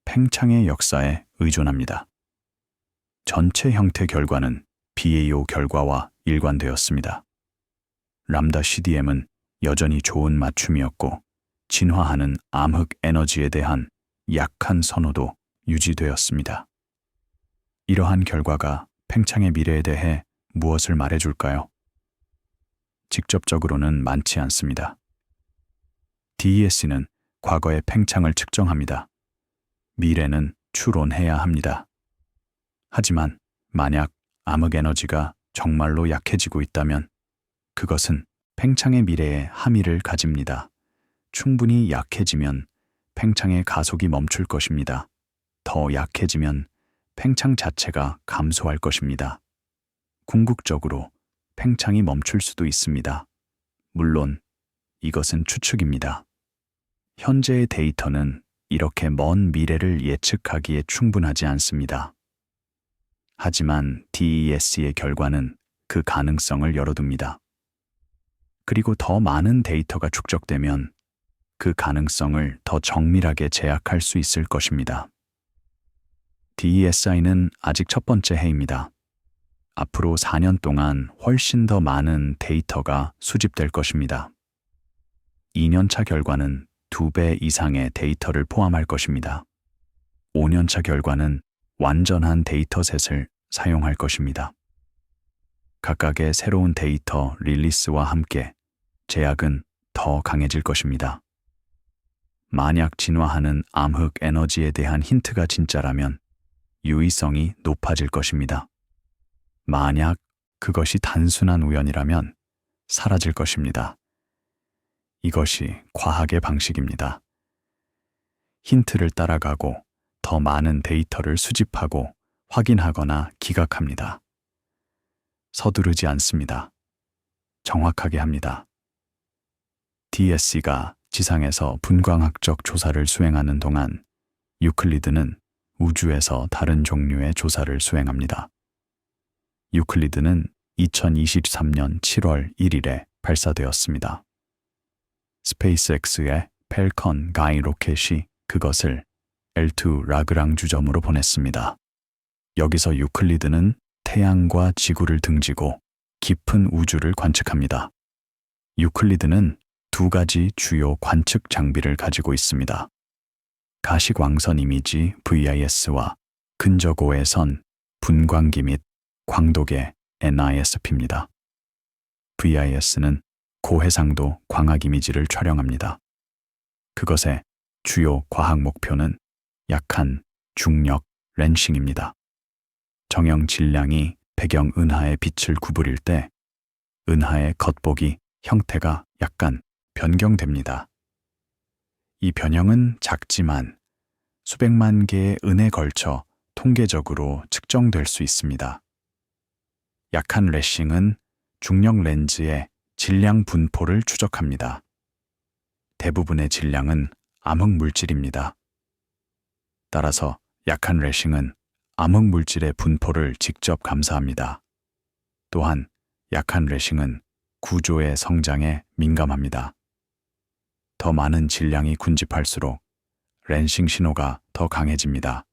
팽창의 역사에 의존합니다. 전체 형태 결과는 BAO 결과와 일관되었습니다. 람다 CDM은 여전히 좋은 맞춤이었고 진화하는 암흑 에너지에 대한 약한 선호도 유지되었습니다. 이러한 결과가 팽창의 미래에 대해 무엇을 말해줄까요? 직접적으로는 많지 않습니다. DES는 과거의 팽창을 측정합니다. 미래는 추론해야 합니다. 하지만 만약 암흑 에너지가 정말로 약해지고 있다면 그것은 팽창의 미래에 함의를 가집니다. 충분히 약해지면 팽창의 가속이 멈출 것입니다. 더 약해지면 팽창 자체가 감소할 것입니다. 궁극적으로 팽창이 멈출 수도 있습니다. 물론 이것은 추측입니다. 현재의 데이터는 이렇게 먼 미래를 예측하기에 충분하지 않습니다. 하지만 DES의 결과는 그 가능성을 열어둡니다. 그리고 더 많은 데이터가 축적되면 그 가능성을 더 정밀하게 제약할 수 있을 것입니다. DESI는 아직 첫 번째 해입니다. 앞으로 4년 동안 훨씬 더 많은 데이터가 수집될 것입니다. 2년차 결과는 2배 이상의 데이터를 포함할 것입니다. 5년차 결과는 완전한 데이터셋을 사용할 것입니다. 각각의 새로운 데이터 릴리스와 함께 제약은 더 강해질 것입니다. 만약 진화하는 암흑 에너지에 대한 힌트가 진짜라면 유의성이 높아질 것입니다. 만약 그것이 단순한 우연이라면 사라질 것입니다. 이것이 과학의 방식입니다. 힌트를 따라가고 더 많은 데이터를 수집하고 확인하거나 기각합니다. 서두르지 않습니다. 정확하게 합니다. DSC가 지상에서 분광학적 조사를 수행하는 동안 유클리드는 우주에서 다른 종류의 조사를 수행합니다. 유클리드는 2023년 7월 1일에 발사되었습니다. 스페이스X의 펠컨 가이 로켓이 그것을 L2 라그랑주 점으로 보냈습니다. 여기서 유클리드는 태양과 지구를 등지고 깊은 우주를 관측합니다. 유클리드는 두 가지 주요 관측 장비를 가지고 있습니다. 가시광선 이미지 VIS와 근저고해선 분광기 및 광도계 NISP입니다. VIS는 고해상도 광학 이미지를 촬영합니다. 그것의 주요 과학 목표는 약한 중력 렌싱입니다. 정형 질량이 배경 은하의 빛을 구부릴 때 은하의 겉보기 형태가 약간 변경됩니다. 이 변형은 작지만 수백만 개의 은에 걸쳐 통계적으로 측정될 수 있습니다. 약한 래싱은 중력 렌즈의 질량 분포를 추적합니다. 대부분의 질량은 암흑 물질입니다. 따라서 약한 래싱은 암흑 물질의 분포를 직접 감사합니다. 또한 약한 래싱은 구조의 성장에 민감합니다. 더 많은 질량이 군집할수록 렌싱 신호가 더 강해집니다.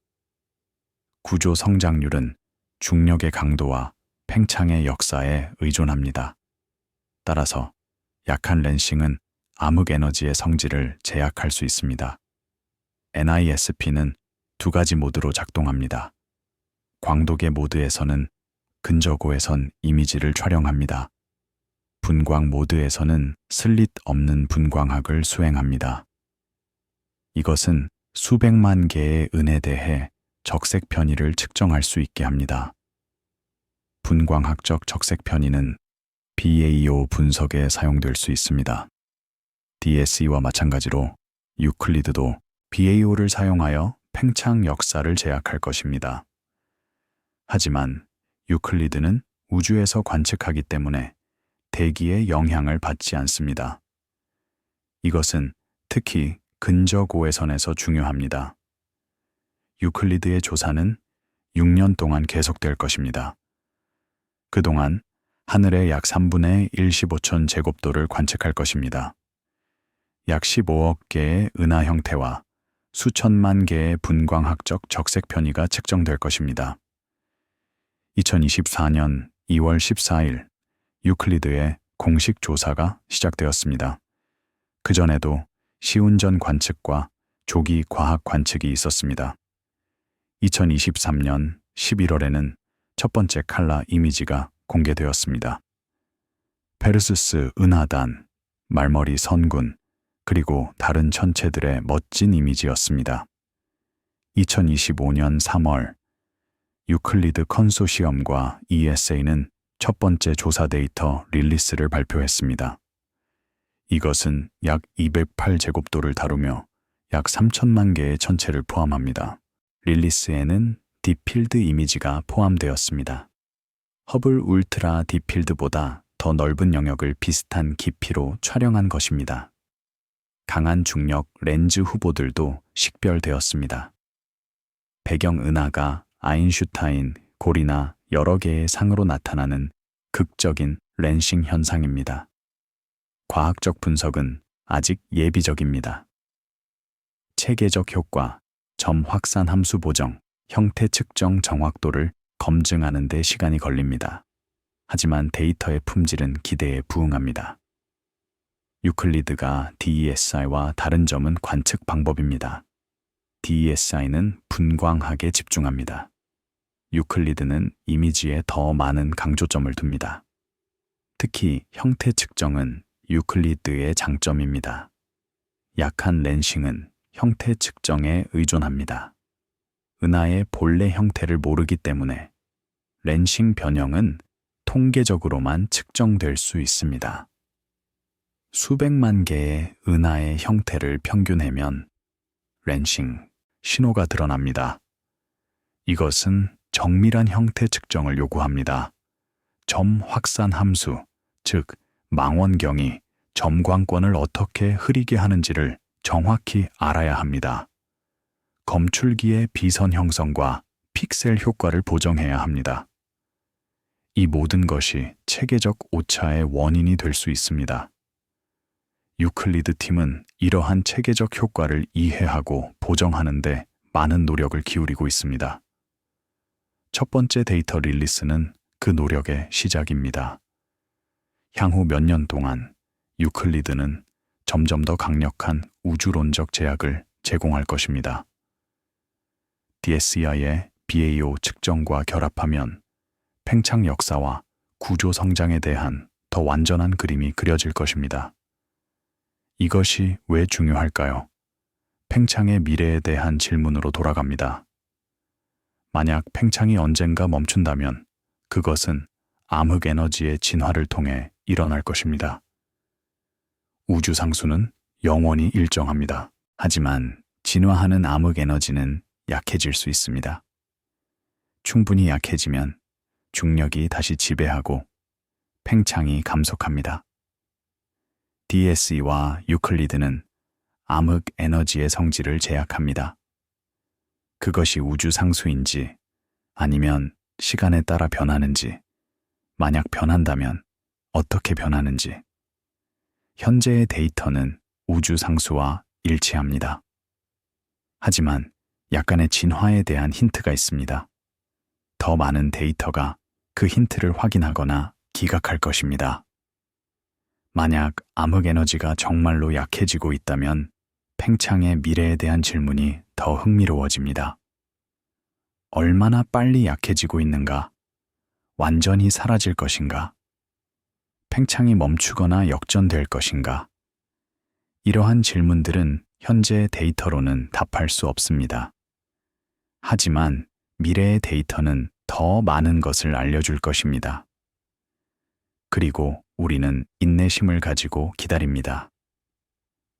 구조 성장률은 중력의 강도와 팽창의 역사에 의존합니다. 따라서 약한 렌싱은 암흑 에너지의 성질을 제약할 수 있습니다. NISP는 두 가지 모드로 작동합니다. 광도계 모드에서는 근저고해선 이미지를 촬영합니다. 분광 모드에서는 슬릿 없는 분광학을 수행합니다. 이것은 수백만 개의 은에 대해 적색 편의를 측정할 수 있게 합니다. 분광학적 적색 편의는 BAO 분석에 사용될 수 있습니다. DSE와 마찬가지로 유클리드도 BAO를 사용하여 팽창 역사를 제약할 것입니다. 하지만 유클리드는 우주에서 관측하기 때문에 대기의 영향을 받지 않습니다. 이것은 특히 근저고해선에서 중요합니다. 유클리드의 조사는 6년 동안 계속될 것입니다. 그동안 하늘의 약 3분의 1 15천 제곱도를 관측할 것입니다. 약 15억 개의 은하 형태와 수천만 개의 분광학적 적색 편의가 측정될 것입니다. 2024년 2월 14일 유클리드의 공식 조사가 시작되었습니다. 그전에도 시운전 관측과 조기 과학 관측이 있었습니다. 2023년 11월에는 첫 번째 칼라 이미지가 공개되었습니다. 페르세우스 은하단, 말머리 선군, 그리고 다른 천체들의 멋진 이미지였습니다. 2025년 3월 유클리드 컨소시엄과 ESA는 첫 번째 조사 데이터 릴리스를 발표했습니다. 이것은 약 208제곱도를 다루며 약 3천만 개의 천체를 포함합니다. 릴리스에는 딥필드 이미지가 포함되었습니다. 허블 울트라 딥필드보다 더 넓은 영역을 비슷한 깊이로 촬영한 것입니다. 강한 중력 렌즈 후보들도 식별되었습니다. 배경 은하가 아인슈타인, 골이나 여러 개의 상으로 나타나는 극적인 렌싱 현상입니다. 과학적 분석은 아직 예비적입니다. 체계적 효과, 점 확산 함수 보정, 형태 측정 정확도를 검증하는 데 시간이 걸립니다. 하지만 데이터의 품질은 기대에 부응합니다. 유클리드가 DESI와 다른 점은 관측 방법입니다. DESI는 분광학에 집중합니다. 유클리드는 이미지에 더 많은 강조점을 둡니다. 특히 형태 측정은 유클리드의 장점입니다. 약한 렌싱은 형태 측정에 의존합니다. 은하의 본래 형태를 모르기 때문에 렌싱 변형은 통계적으로만 측정될 수 있습니다. 수백만 개의 은하의 형태를 평균해면 렌싱 신호가 드러납니다. 이것은 정밀한 형태 측정을 요구합니다. 점 확산 함수, 즉 망원경이 점광권을 어떻게 흐리게 하는지를 정확히 알아야 합니다. 검출기의 비선 형성과 픽셀 효과를 보정해야 합니다. 이 모든 것이 체계적 오차의 원인이 될 수 있습니다. 유클리드 팀은 이러한 체계적 효과를 이해하고 보정하는 데 많은 노력을 기울이고 있습니다. 첫 번째 데이터 릴리스는 그 노력의 시작입니다. 향후 몇 년 동안 유클리드는 점점 더 강력한 우주론적 제약을 제공할 것입니다. DSEI의 BAO 측정과 결합하면 팽창 역사와 구조 성장에 대한 더 완전한 그림이 그려질 것입니다. 이것이 왜 중요할까요? 팽창의 미래에 대한 질문으로 돌아갑니다. 만약 팽창이 언젠가 멈춘다면 그것은 암흑 에너지의 진화를 통해 일어날 것입니다. 우주 상수는 영원히 일정합니다. 하지만 진화하는 암흑 에너지는 약해질 수 있습니다. 충분히 약해지면 중력이 다시 지배하고 팽창이 감속합니다. DSE와 유클리드는 암흑 에너지의 성질을 제약합니다. 그것이 우주 상수인지 아니면 시간에 따라 변하는지, 만약 변한다면 어떻게 변하는지. 현재의 데이터는 우주 상수와 일치합니다. 하지만 약간의 진화에 대한 힌트가 있습니다. 더 많은 데이터가 그 힌트를 확인하거나 기각할 것입니다. 만약 암흑 에너지가 정말로 약해지고 있다면 팽창의 미래에 대한 질문이 더 흥미로워집니다. 얼마나 빨리 약해지고 있는가? 완전히 사라질 것인가? 팽창이 멈추거나 역전될 것인가? 이러한 질문들은 현재의 데이터로는 답할 수 없습니다. 하지만 미래의 데이터는 더 많은 것을 알려줄 것입니다. 그리고 우리는 인내심을 가지고 기다립니다.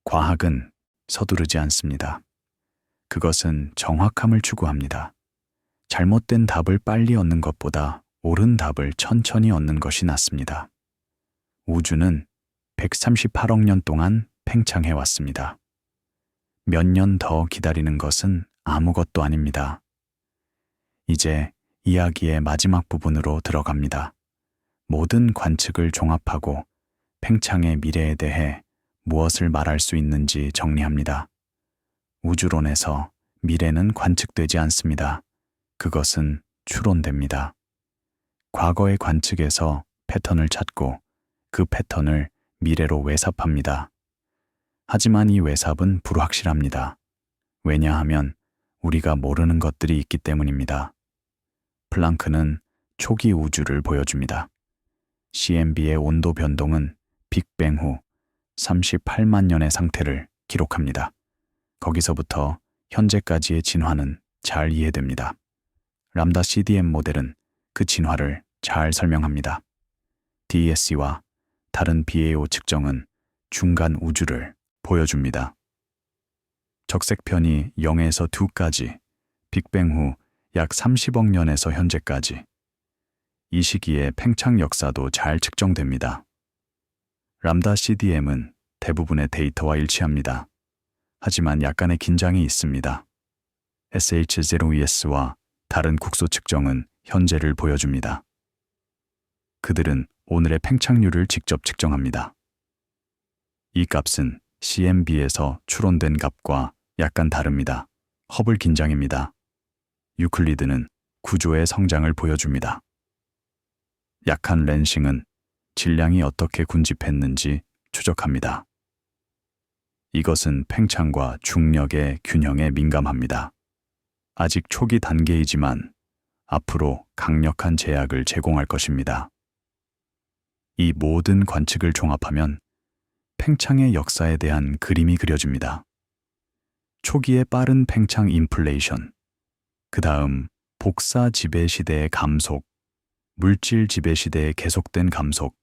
과학은 서두르지 않습니다. 그것은 정확함을 추구합니다. 잘못된 답을 빨리 얻는 것보다 옳은 답을 천천히 얻는 것이 낫습니다. 우주는 138억 년 동안 팽창해 왔습니다. 몇 년 더 기다리는 것은 아무것도 아닙니다. 이제 이야기의 마지막 부분으로 들어갑니다. 모든 관측을 종합하고 팽창의 미래에 대해 무엇을 말할 수 있는지 정리합니다. 우주론에서 미래는 관측되지 않습니다. 그것은 추론됩니다. 과거의 관측에서 패턴을 찾고 그 패턴을 미래로 외삽합니다. 하지만 이 외삽은 불확실합니다. 왜냐하면 우리가 모르는 것들이 있기 때문입니다. 플랑크는 초기 우주를 보여줍니다. CMB의 온도 변동은 빅뱅 후 38만 년의 상태를 기록합니다. 거기서부터 현재까지의 진화는 잘 이해됩니다. 람다 CDM 모델은 그 진화를 잘 설명합니다. DSC와 다른 BAO 측정은 중간 우주를 보여줍니다. 적색편이 0에서 2까지, 빅뱅 후 약 30억 년에서 현재까지. 이 시기의 팽창 역사도 잘 측정됩니다. 람다 CDM은 대부분의 데이터와 일치합니다. 하지만 약간의 긴장이 있습니다. SH0ES와 다른 국소 측정은 현재를 보여줍니다. 그들은 오늘의 팽창률을 직접 측정합니다. 이 값은 CMB에서 추론된 값과 약간 다릅니다. 허블 긴장입니다. 유클리드는 구조의 성장을 보여줍니다. 약한 렌싱은 질량이 어떻게 군집했는지 추적합니다. 이것은 팽창과 중력의 균형에 민감합니다. 아직 초기 단계이지만 앞으로 강력한 제약을 제공할 것입니다. 이 모든 관측을 종합하면 팽창의 역사에 대한 그림이 그려집니다. 초기의 빠른 팽창 인플레이션, 그 다음 복사 지배 시대의 감속, 물질 지배 시대의 계속된 감속,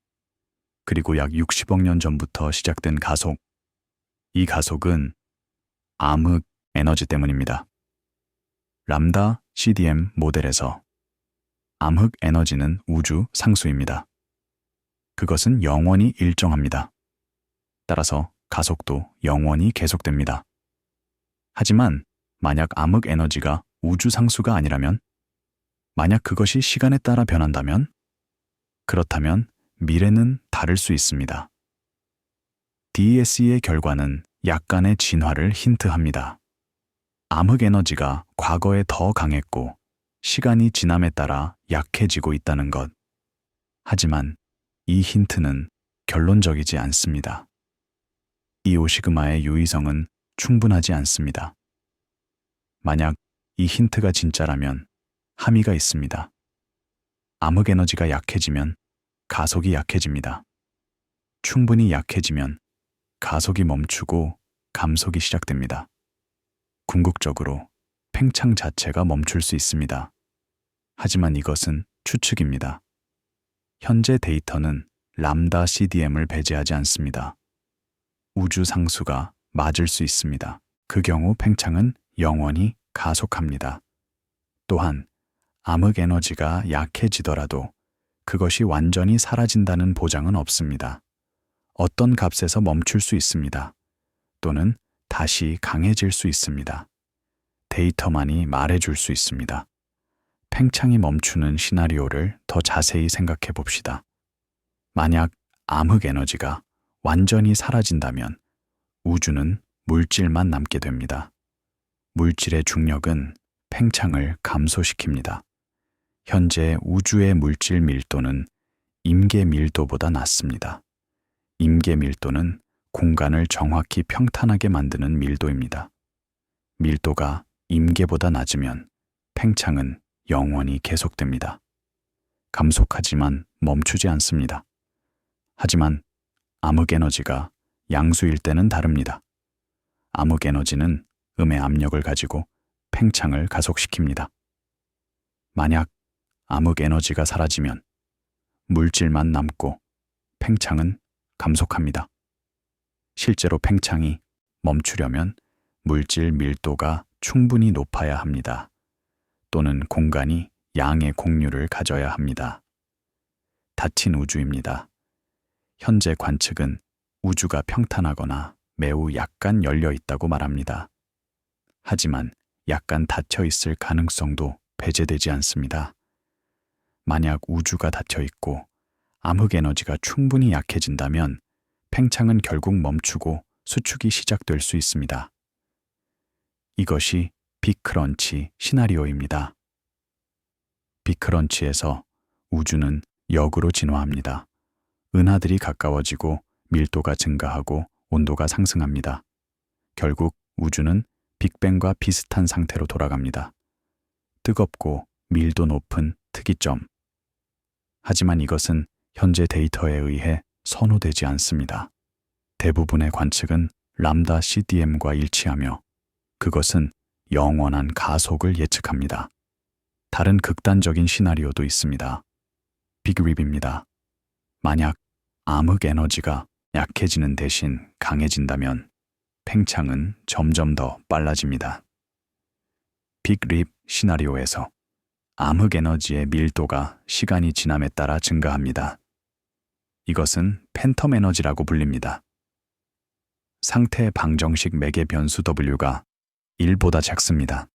그리고 약 60억 년 전부터 시작된 가속. 이 가속은 암흑 에너지 때문입니다. 람다 CDM 모델에서 암흑 에너지는 우주 상수입니다. 그것은 영원히 일정합니다. 따라서 가속도 영원히 계속됩니다. 하지만 만약 암흑 에너지가 우주 상수가 아니라면, 만약 그것이 시간에 따라 변한다면, 그렇다면 미래는 다를 수 있습니다. DSE의 결과는 약간의 진화를 힌트합니다. 암흑 에너지가 과거에 더 강했고 시간이 지남에 따라 약해지고 있다는 것. 하지만 이 힌트는 결론적이지 않습니다. 이 오시그마의 유의성은 충분하지 않습니다. 만약 이 힌트가 진짜라면 함의가 있습니다. 암흑 에너지가 약해지면 가속이 약해집니다. 충분히 약해지면 가속이 멈추고 감속이 시작됩니다. 궁극적으로 팽창 자체가 멈출 수 있습니다. 하지만 이것은 추측입니다. 현재 데이터는 람다 CDM을 배제하지 않습니다. 우주 상수가 맞을 수 있습니다. 그 경우 팽창은 영원히 가속합니다. 또한 암흑 에너지가 약해지더라도 그것이 완전히 사라진다는 보장은 없습니다. 어떤 값에서 멈출 수 있습니다. 또는 다시 강해질 수 있습니다. 데이터만이 말해줄 수 있습니다. 팽창이 멈추는 시나리오를 더 자세히 생각해 봅시다. 만약 암흑 에너지가 완전히 사라진다면 우주는 물질만 남게 됩니다. 물질의 중력은 팽창을 감소시킵니다. 현재 우주의 물질 밀도는 임계 밀도보다 낮습니다. 임계 밀도는 공간을 정확히 평탄하게 만드는 밀도입니다. 밀도가 임계보다 낮으면 팽창은 영원히 계속됩니다. 감속하지만 멈추지 않습니다. 하지만 암흑 에너지가 양수일 때는 다릅니다. 암흑 에너지는 음의 압력을 가지고 팽창을 가속시킵니다. 만약 암흑 에너지가 사라지면 물질만 남고 팽창은 감속합니다. 실제로 팽창이 멈추려면 물질 밀도가 충분히 높아야 합니다. 또는 공간이 양의 공률을 가져야 합니다. 닫힌 우주입니다. 현재 관측은 우주가 평탄하거나 매우 약간 열려 있다고 말합니다. 하지만 약간 닫혀 있을 가능성도 배제되지 않습니다. 만약 우주가 닫혀 있고 암흑 에너지가 충분히 약해진다면 팽창은 결국 멈추고 수축이 시작될 수 있습니다. 이것이 빅크런치 시나리오입니다. 빅크런치에서 우주는 역으로 진화합니다. 은하들이 가까워지고 밀도가 증가하고 온도가 상승합니다. 결국 우주는 빅뱅과 비슷한 상태로 돌아갑니다. 뜨겁고 밀도 높은 특이점. 하지만 이것은 현재 데이터에 의해 선호되지 않습니다. 대부분의 관측은 람다 CDM과 일치하며 그것은 영원한 가속을 예측합니다. 다른 극단적인 시나리오도 있습니다. 빅립입니다. 만약 암흑 에너지가 약해지는 대신 강해진다면 팽창은 점점 더 빨라집니다. 빅립 시나리오에서 암흑 에너지의 밀도가 시간이 지남에 따라 증가합니다. 이것은 팬텀 에너지라고 불립니다. 상태 방정식 매개 변수 W가 1보다 작습니다.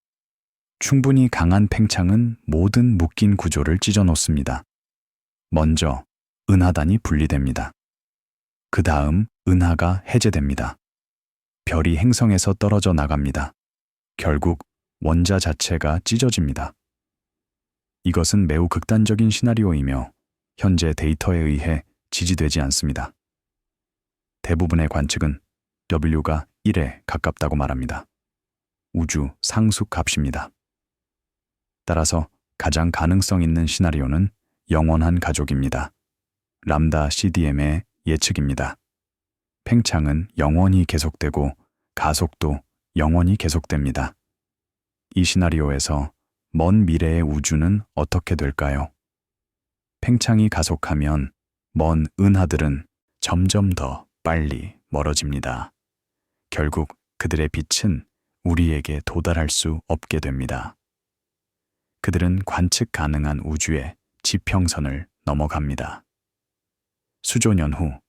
충분히 강한 팽창은 모든 묶인 구조를 찢어놓습니다. 먼저 은하단이 분리됩니다. 그 다음 은하가 해제됩니다. 별이 행성에서 떨어져 나갑니다. 결국 원자 자체가 찢어집니다. 이것은 매우 극단적인 시나리오이며 현재 데이터에 의해 지지되지 않습니다. 대부분의 관측은 W가 1에 가깝다고 말합니다. 우주 상수 값입니다. 따라서 가장 가능성 있는 시나리오는 영원한 가족입니다. 람다 CDM의 예측입니다. 팽창은 영원히 계속되고 가속도 영원히 계속됩니다. 이 시나리오에서 먼 미래의 우주는 어떻게 될까요? 팽창이 가속하면 먼 은하들은 점점 더 빨리 멀어집니다. 결국 그들의 빛은 우리에게 도달할 수 없게 됩니다. 그들은 관측 가능한 우주의 지평선을 넘어갑니다. 수조년 후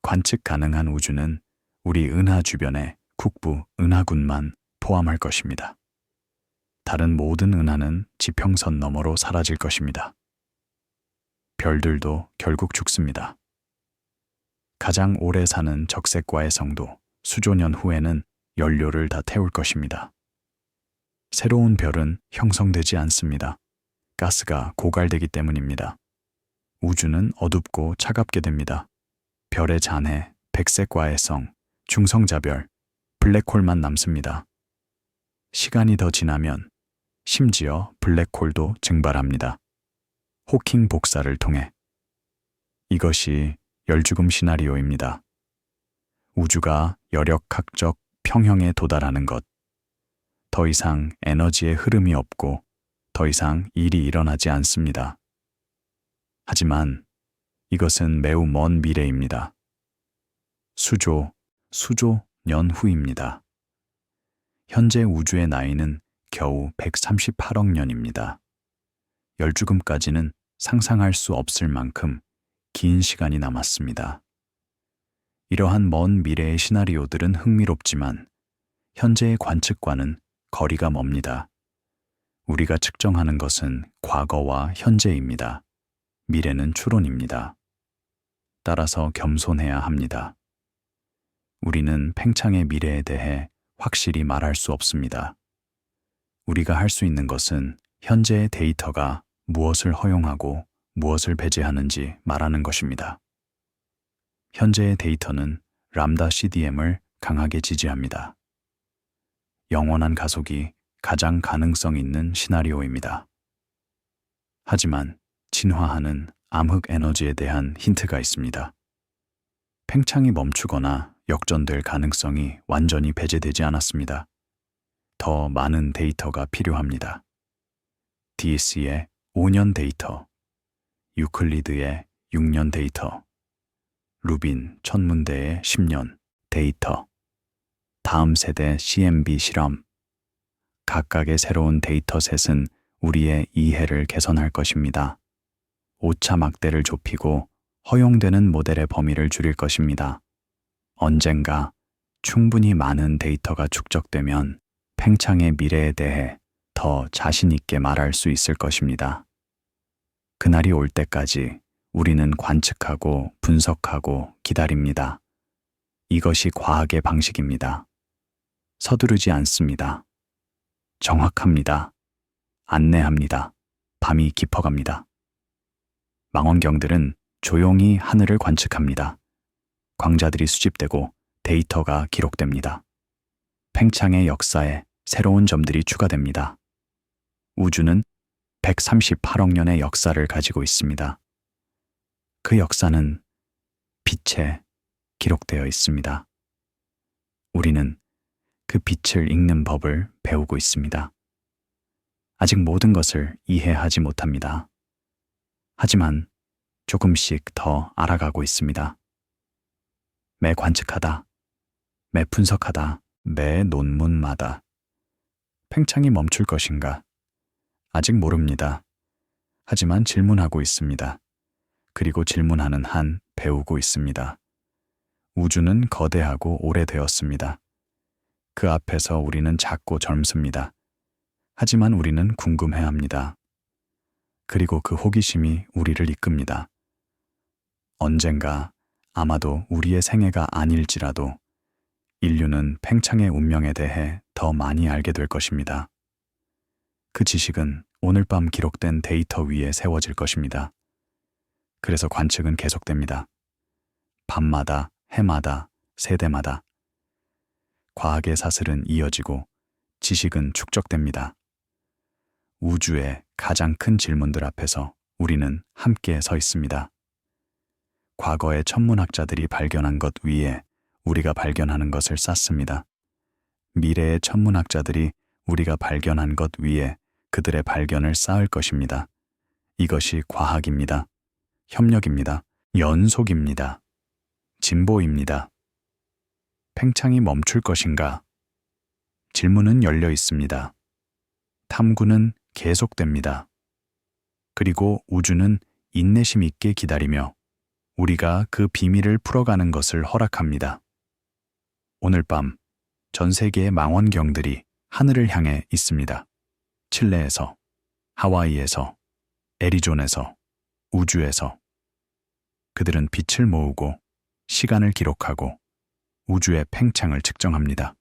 관측 가능한 우주는 우리 은하 주변의 국부 은하군만 포함할 것입니다. 다른 모든 은하는 지평선 너머로 사라질 것입니다. 별들도 결국 죽습니다. 가장 오래 사는 적색과의 성도 수조년 후에는 연료를 다 태울 것입니다. 새로운 별은 형성되지 않습니다. 가스가 고갈되기 때문입니다. 우주는 어둡고 차갑게 됩니다. 별의 잔해, 백색과의 성, 중성자별, 블랙홀만 남습니다. 시간이 더 지나면 심지어 블랙홀도 증발합니다. 호킹 복사를 통해. 이것이 열죽음 시나리오입니다. 우주가 열역학적 평형에 도달하는 것. 더 이상 에너지의 흐름이 없고 더 이상 일이 일어나지 않습니다. 하지만 이것은 매우 먼 미래입니다. 수조년 후입니다. 현재 우주의 나이는 겨우 138억 년입니다. 열죽음까지는 상상할 수 없을 만큼 긴 시간이 남았습니다. 이러한 먼 미래의 시나리오들은 흥미롭지만 현재의 관측과는 거리가 멉니다. 우리가 측정하는 것은 과거와 현재입니다. 미래는 추론입니다. 따라서 겸손해야 합니다. 우리는 팽창의 미래에 대해 확실히 말할 수 없습니다. 우리가 할 수 있는 것은 현재의 데이터가 무엇을 허용하고 무엇을 배제하는지 말하는 것입니다. 현재의 데이터는 람다 CDM을 강하게 지지합니다. 영원한 가속이 가장 가능성 있는 시나리오입니다. 하지만 진화하는 암흑 에너지에 대한 힌트가 있습니다. 팽창이 멈추거나 역전될 가능성이 완전히 배제되지 않았습니다. 더 많은 데이터가 필요합니다. DS의 5년 데이터, 유클리드의 6년 데이터, 루빈 천문대의 10년 데이터, 다음 세대 CMB 실험. 각각의 새로운 데이터셋은 우리의 이해를 개선할 것입니다. 오차 막대를 좁히고 허용되는 모델의 범위를 줄일 것입니다. 언젠가 충분히 많은 데이터가 축적되면 팽창의 미래에 대해 더 자신 있게 말할 수 있을 것입니다. 그날이 올 때까지 우리는 관측하고 분석하고 기다립니다. 이것이 과학의 방식입니다. 서두르지 않습니다. 정확합니다. 안내합니다. 밤이 깊어갑니다. 망원경들은 조용히 하늘을 관측합니다. 광자들이 수집되고 데이터가 기록됩니다. 팽창의 역사에 새로운 점들이 추가됩니다. 우주는 138억 년의 역사를 가지고 있습니다. 그 역사는 빛에 기록되어 있습니다. 우리는 그 빛을 읽는 법을 배우고 있습니다. 아직 모든 것을 이해하지 못합니다. 하지만 조금씩 더 알아가고 있습니다. 매 관측하다, 매 분석하다, 매 논문마다 팽창이 멈출 것인가? 아직 모릅니다. 하지만 질문하고 있습니다. 그리고 질문하는 한 배우고 있습니다. 우주는 거대하고 오래되었습니다. 그 앞에서 우리는 작고 젊습니다. 하지만 우리는 궁금해합니다. 그리고 그 호기심이 우리를 이끕니다. 언젠가 아마도 우리의 생애가 아닐지라도 인류는 팽창의 운명에 대해 더 많이 알게 될 것입니다. 그 지식은 오늘 밤 기록된 데이터 위에 세워질 것입니다. 그래서 관측은 계속됩니다. 밤마다, 해마다, 세대마다. 과학의 사슬은 이어지고 지식은 축적됩니다. 우주의 가장 큰 질문들 앞에서 우리는 함께 서 있습니다. 과거의 천문학자들이 발견한 것 위에 우리가 발견하는 것을 쌓습니다. 미래의 천문학자들이 우리가 발견한 것 위에 그들의 발견을 쌓을 것입니다. 이것이 과학입니다. 협력입니다. 연속입니다. 진보입니다. 팽창이 멈출 것인가? 질문은 열려 있습니다. 탐구는 계속됩니다. 그리고 우주는 인내심 있게 기다리며 우리가 그 비밀을 풀어가는 것을 허락합니다. 오늘 밤 전 세계의 망원경들이 하늘을 향해 있습니다. 칠레에서, 하와이에서, 애리존에서, 우주에서. 그들은 빛을 모으고 시간을 기록하고 우주의 팽창을 측정합니다.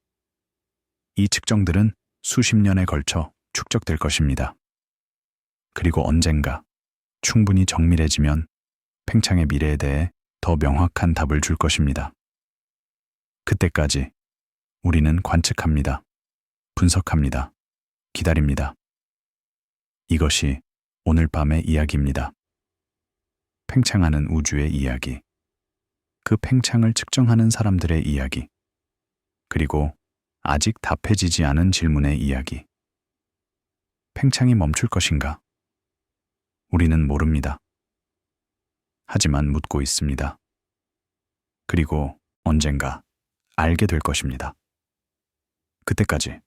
이 측정들은 수십 년에 걸쳐 축적될 것입니다. 그리고 언젠가 충분히 정밀해지면 팽창의 미래에 대해 더 명확한 답을 줄 것입니다. 그때까지 우리는 관측합니다. 분석합니다. 기다립니다. 이것이 오늘 밤의 이야기입니다. 팽창하는 우주의 이야기, 그 팽창을 측정하는 사람들의 이야기, 그리고 아직 답해지지 않은 질문의 이야기. 팽창이 멈출 것인가? 우리는 모릅니다. 하지만 묻고 있습니다. 그리고 언젠가 알게 될 것입니다. 그때까지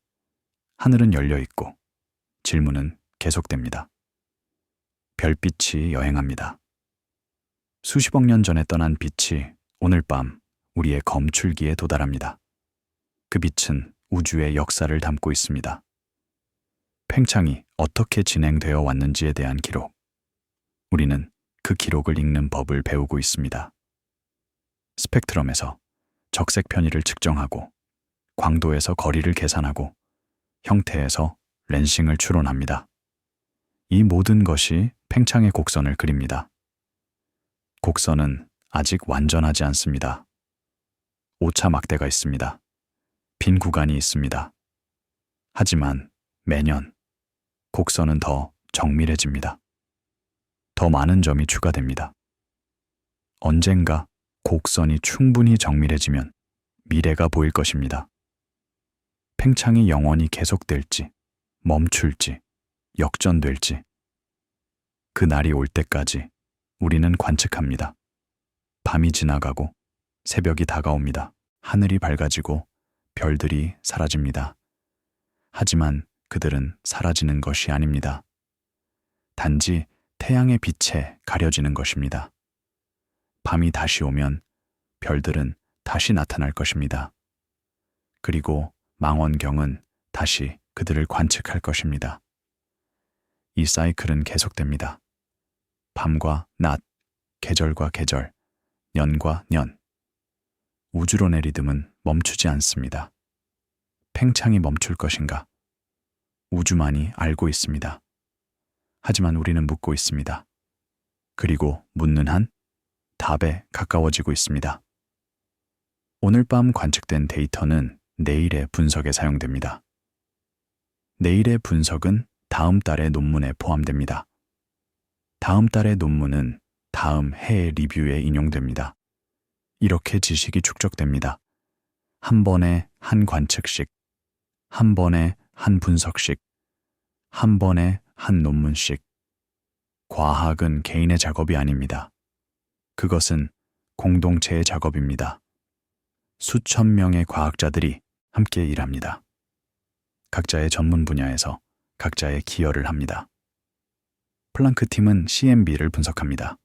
하늘은 열려 있고 질문은 계속됩니다. 별빛이 여행합니다. 수십억 년 전에 떠난 빛이 오늘 밤 우리의 검출기에 도달합니다. 그 빛은 우주의 역사를 담고 있습니다. 팽창이 어떻게 진행되어 왔는지에 대한 기록. 우리는 그 기록을 읽는 법을 배우고 있습니다. 스펙트럼에서 적색 편의를 측정하고, 광도에서 거리를 계산하고, 형태에서 렌싱을 추론합니다. 이 모든 것이 팽창의 곡선을 그립니다. 곡선은 아직 완전하지 않습니다. 오차 막대가 있습니다. 빈 구간이 있습니다. 하지만 매년 곡선은 더 정밀해집니다. 더 많은 점이 추가됩니다. 언젠가 곡선이 충분히 정밀해지면 미래가 보일 것입니다. 팽창이 영원히 계속될지, 멈출지, 역전될지. 그 날이 올 때까지 우리는 관측합니다. 밤이 지나가고 새벽이 다가옵니다. 하늘이 밝아지고 별들이 사라집니다. 하지만 그들은 사라지는 것이 아닙니다. 단지 태양의 빛에 가려지는 것입니다. 밤이 다시 오면 별들은 다시 나타날 것입니다. 그리고 망원경은 다시 그들을 관측할 것입니다. 이 사이클은 계속됩니다. 밤과 낮, 계절과 계절, 년과 년. 우주론의 리듬은 멈추지 않습니다. 팽창이 멈출 것인가? 우주만이 알고 있습니다. 하지만 우리는 묻고 있습니다. 그리고 묻는 한 답에 가까워지고 있습니다. 오늘 밤 관측된 데이터는 내일의 분석에 사용됩니다. 내일의 분석은 다음 달의 논문에 포함됩니다. 다음 달의 논문은 다음 해의 리뷰에 인용됩니다. 이렇게 지식이 축적됩니다. 한 번에 한 관측식, 한 번에 한 분석식, 한 번에 한 논문식. 과학은 개인의 작업이 아닙니다. 그것은 공동체의 작업입니다. 수천 명의 과학자들이 함께 일합니다. 각자의 전문 분야에서 각자의 기여를 합니다. 플랑크 팀은 CMB를 분석합니다.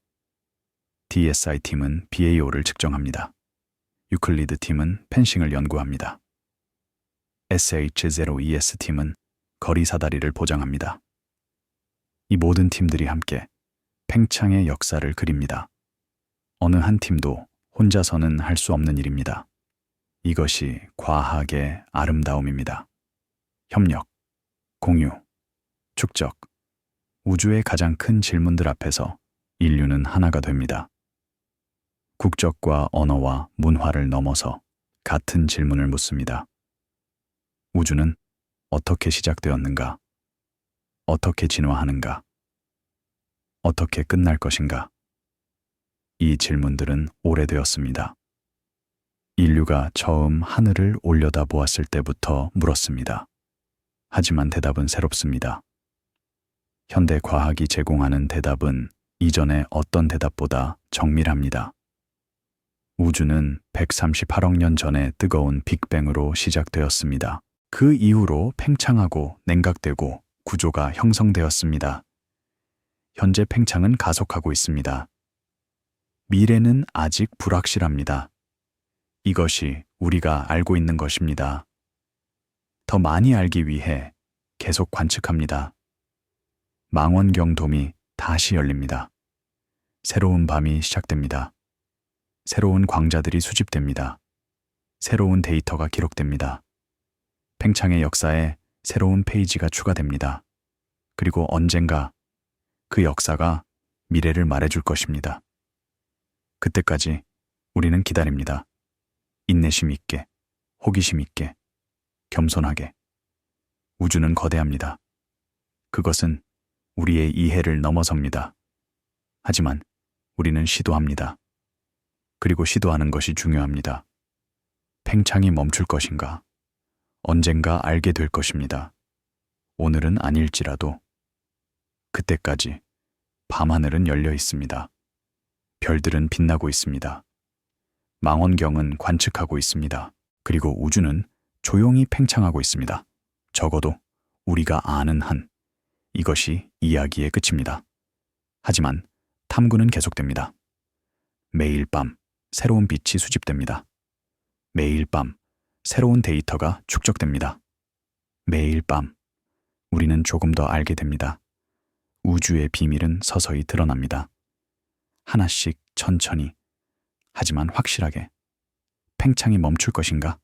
DSI 팀은 BAO를 측정합니다. 유클리드 팀은 펜싱을 연구합니다. SH0ES 팀은 거리 사다리를 보장합니다. 이 모든 팀들이 함께 팽창의 역사를 그립니다. 어느 한 팀도 혼자서는 할 수 없는 일입니다. 이것이 과학의 아름다움입니다. 협력, 공유, 축적. 우주의 가장 큰 질문들 앞에서 인류는 하나가 됩니다. 국적과 언어와 문화를 넘어서 같은 질문을 묻습니다. 우주는 어떻게 시작되었는가? 어떻게 진화하는가? 어떻게 끝날 것인가? 이 질문들은 오래되었습니다. 인류가 처음 하늘을 올려다보았을 때부터 물었습니다. 하지만 대답은 새롭습니다. 현대 과학이 제공하는 대답은 이전의 어떤 대답보다 정밀합니다. 우주는 138억 년 전에 뜨거운 빅뱅으로 시작되었습니다. 그 이후로 팽창하고 냉각되고 구조가 형성되었습니다. 현재 팽창은 가속하고 있습니다. 미래는 아직 불확실합니다. 이것이 우리가 알고 있는 것입니다. 더 많이 알기 위해 계속 관측합니다. 망원경 돔이 다시 열립니다. 새로운 밤이 시작됩니다. 새로운 광자들이 수집됩니다. 새로운 데이터가 기록됩니다. 팽창의 역사에 새로운 페이지가 추가됩니다. 그리고 언젠가 그 역사가 미래를 말해줄 것입니다. 그때까지 우리는 기다립니다. 인내심 있게, 호기심 있게, 겸손하게. 우주는 거대합니다. 그것은 우리의 이해를 넘어섭니다. 하지만 우리는 시도합니다. 그리고 시도하는 것이 중요합니다. 팽창이 멈출 것인가? 언젠가 알게 될 것입니다. 오늘은 아닐지라도 그때까지 밤하늘은 열려 있습니다. 별들은 빛나고 있습니다. 망원경은 관측하고 있습니다. 그리고 우주는 조용히 팽창하고 있습니다. 적어도 우리가 아는 한 이것이 이야기의 끝입니다. 하지만 탐구는 계속됩니다. 매일 밤 새로운 빛이 수집됩니다. 매일 밤 새로운 데이터가 축적됩니다. 매일 밤 우리는 조금 더 알게 됩니다. 우주의 비밀은 서서히 드러납니다. 하나씩 천천히, 하지만 확실하게. 팽창이 멈출 것인가?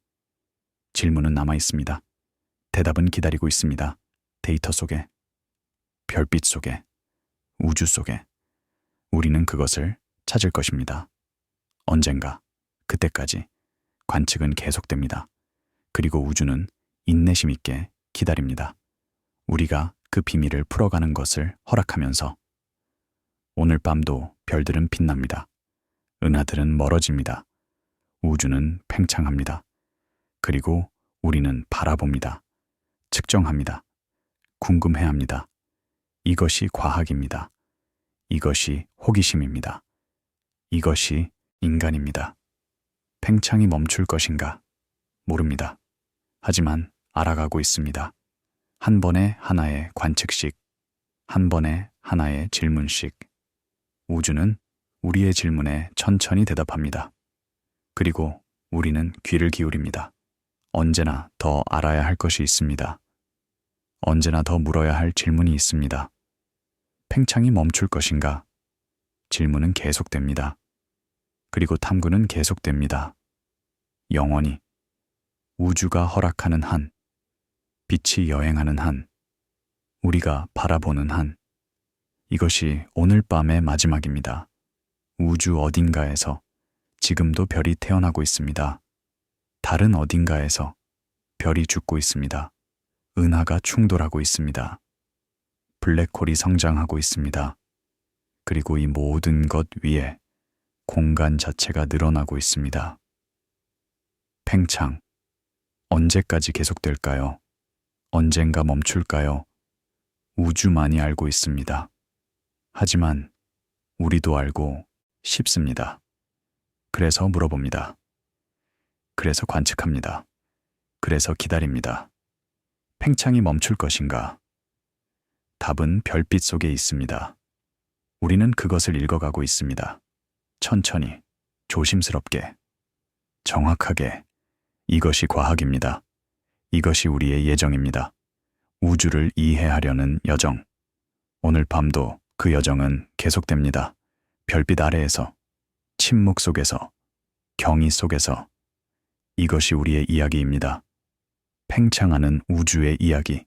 질문은 남아 있습니다. 대답은 기다리고 있습니다. 데이터 속에, 별빛 속에, 우주 속에. 우리는 그것을 찾을 것입니다. 언젠가, 그때까지 관측은 계속됩니다. 그리고 우주는 인내심 있게 기다립니다. 우리가 그 비밀을 풀어가는 것을 허락하면서. 오늘 밤도 별들은 빛납니다. 은하들은 멀어집니다. 우주는 팽창합니다. 그리고 우리는 바라봅니다. 측정합니다. 궁금해합니다. 이것이 과학입니다. 이것이 호기심입니다. 이것이 인간입니다. 팽창이 멈출 것인가? 모릅니다. 하지만 알아가고 있습니다. 한 번에 하나의 관측식, 한 번에 하나의 질문식. 우주는 우리의 질문에 천천히 대답합니다. 그리고 우리는 귀를 기울입니다. 언제나 더 알아야 할 것이 있습니다. 언제나 더 물어야 할 질문이 있습니다. 팽창이 멈출 것인가? 질문은 계속됩니다. 그리고 탐구는 계속됩니다. 영원히. 우주가 허락하는 한, 빛이 여행하는 한, 우리가 바라보는 한. 이것이 오늘 밤의 마지막입니다. 우주 어딘가에서 지금도 별이 태어나고 있습니다. 다른 어딘가에서 별이 죽고 있습니다. 은하가 충돌하고 있습니다. 블랙홀이 성장하고 있습니다. 그리고 이 모든 것 위에 공간 자체가 늘어나고 있습니다. 팽창, 언제까지 계속될까요? 언젠가 멈출까요? 우주만이 알고 있습니다. 하지만 우리도 알고 싶습니다. 그래서 물어봅니다. 그래서 관측합니다. 그래서 기다립니다. 팽창이 멈출 것인가? 답은 별빛 속에 있습니다. 우리는 그것을 읽어가고 있습니다. 천천히, 조심스럽게, 정확하게. 이것이 과학입니다. 이것이 우리의 예정입니다. 우주를 이해하려는 여정. 오늘 밤도 그 여정은 계속됩니다. 별빛 아래에서, 침묵 속에서, 경이 속에서. 이것이 우리의 이야기입니다. 팽창하는 우주의 이야기.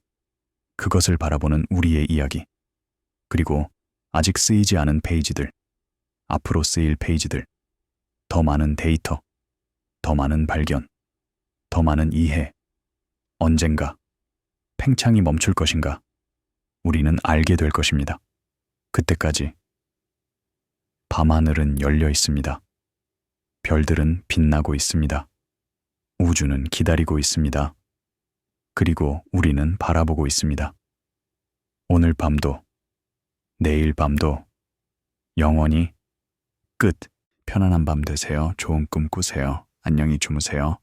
그것을 바라보는 우리의 이야기. 그리고 아직 쓰이지 않은 페이지들. 앞으로 쓰일 페이지들. 더 많은 데이터. 더 많은 발견. 더 많은 이해. 언젠가 팽창이 멈출 것인가? 우리는 알게 될 것입니다. 그때까지 밤하늘은 열려 있습니다. 별들은 빛나고 있습니다. 우주는 기다리고 있습니다. 그리고 우리는 바라보고 있습니다. 오늘 밤도 내일 밤도 영원히 끝. 편안한 밤 되세요. 좋은 꿈 꾸세요. 안녕히 주무세요.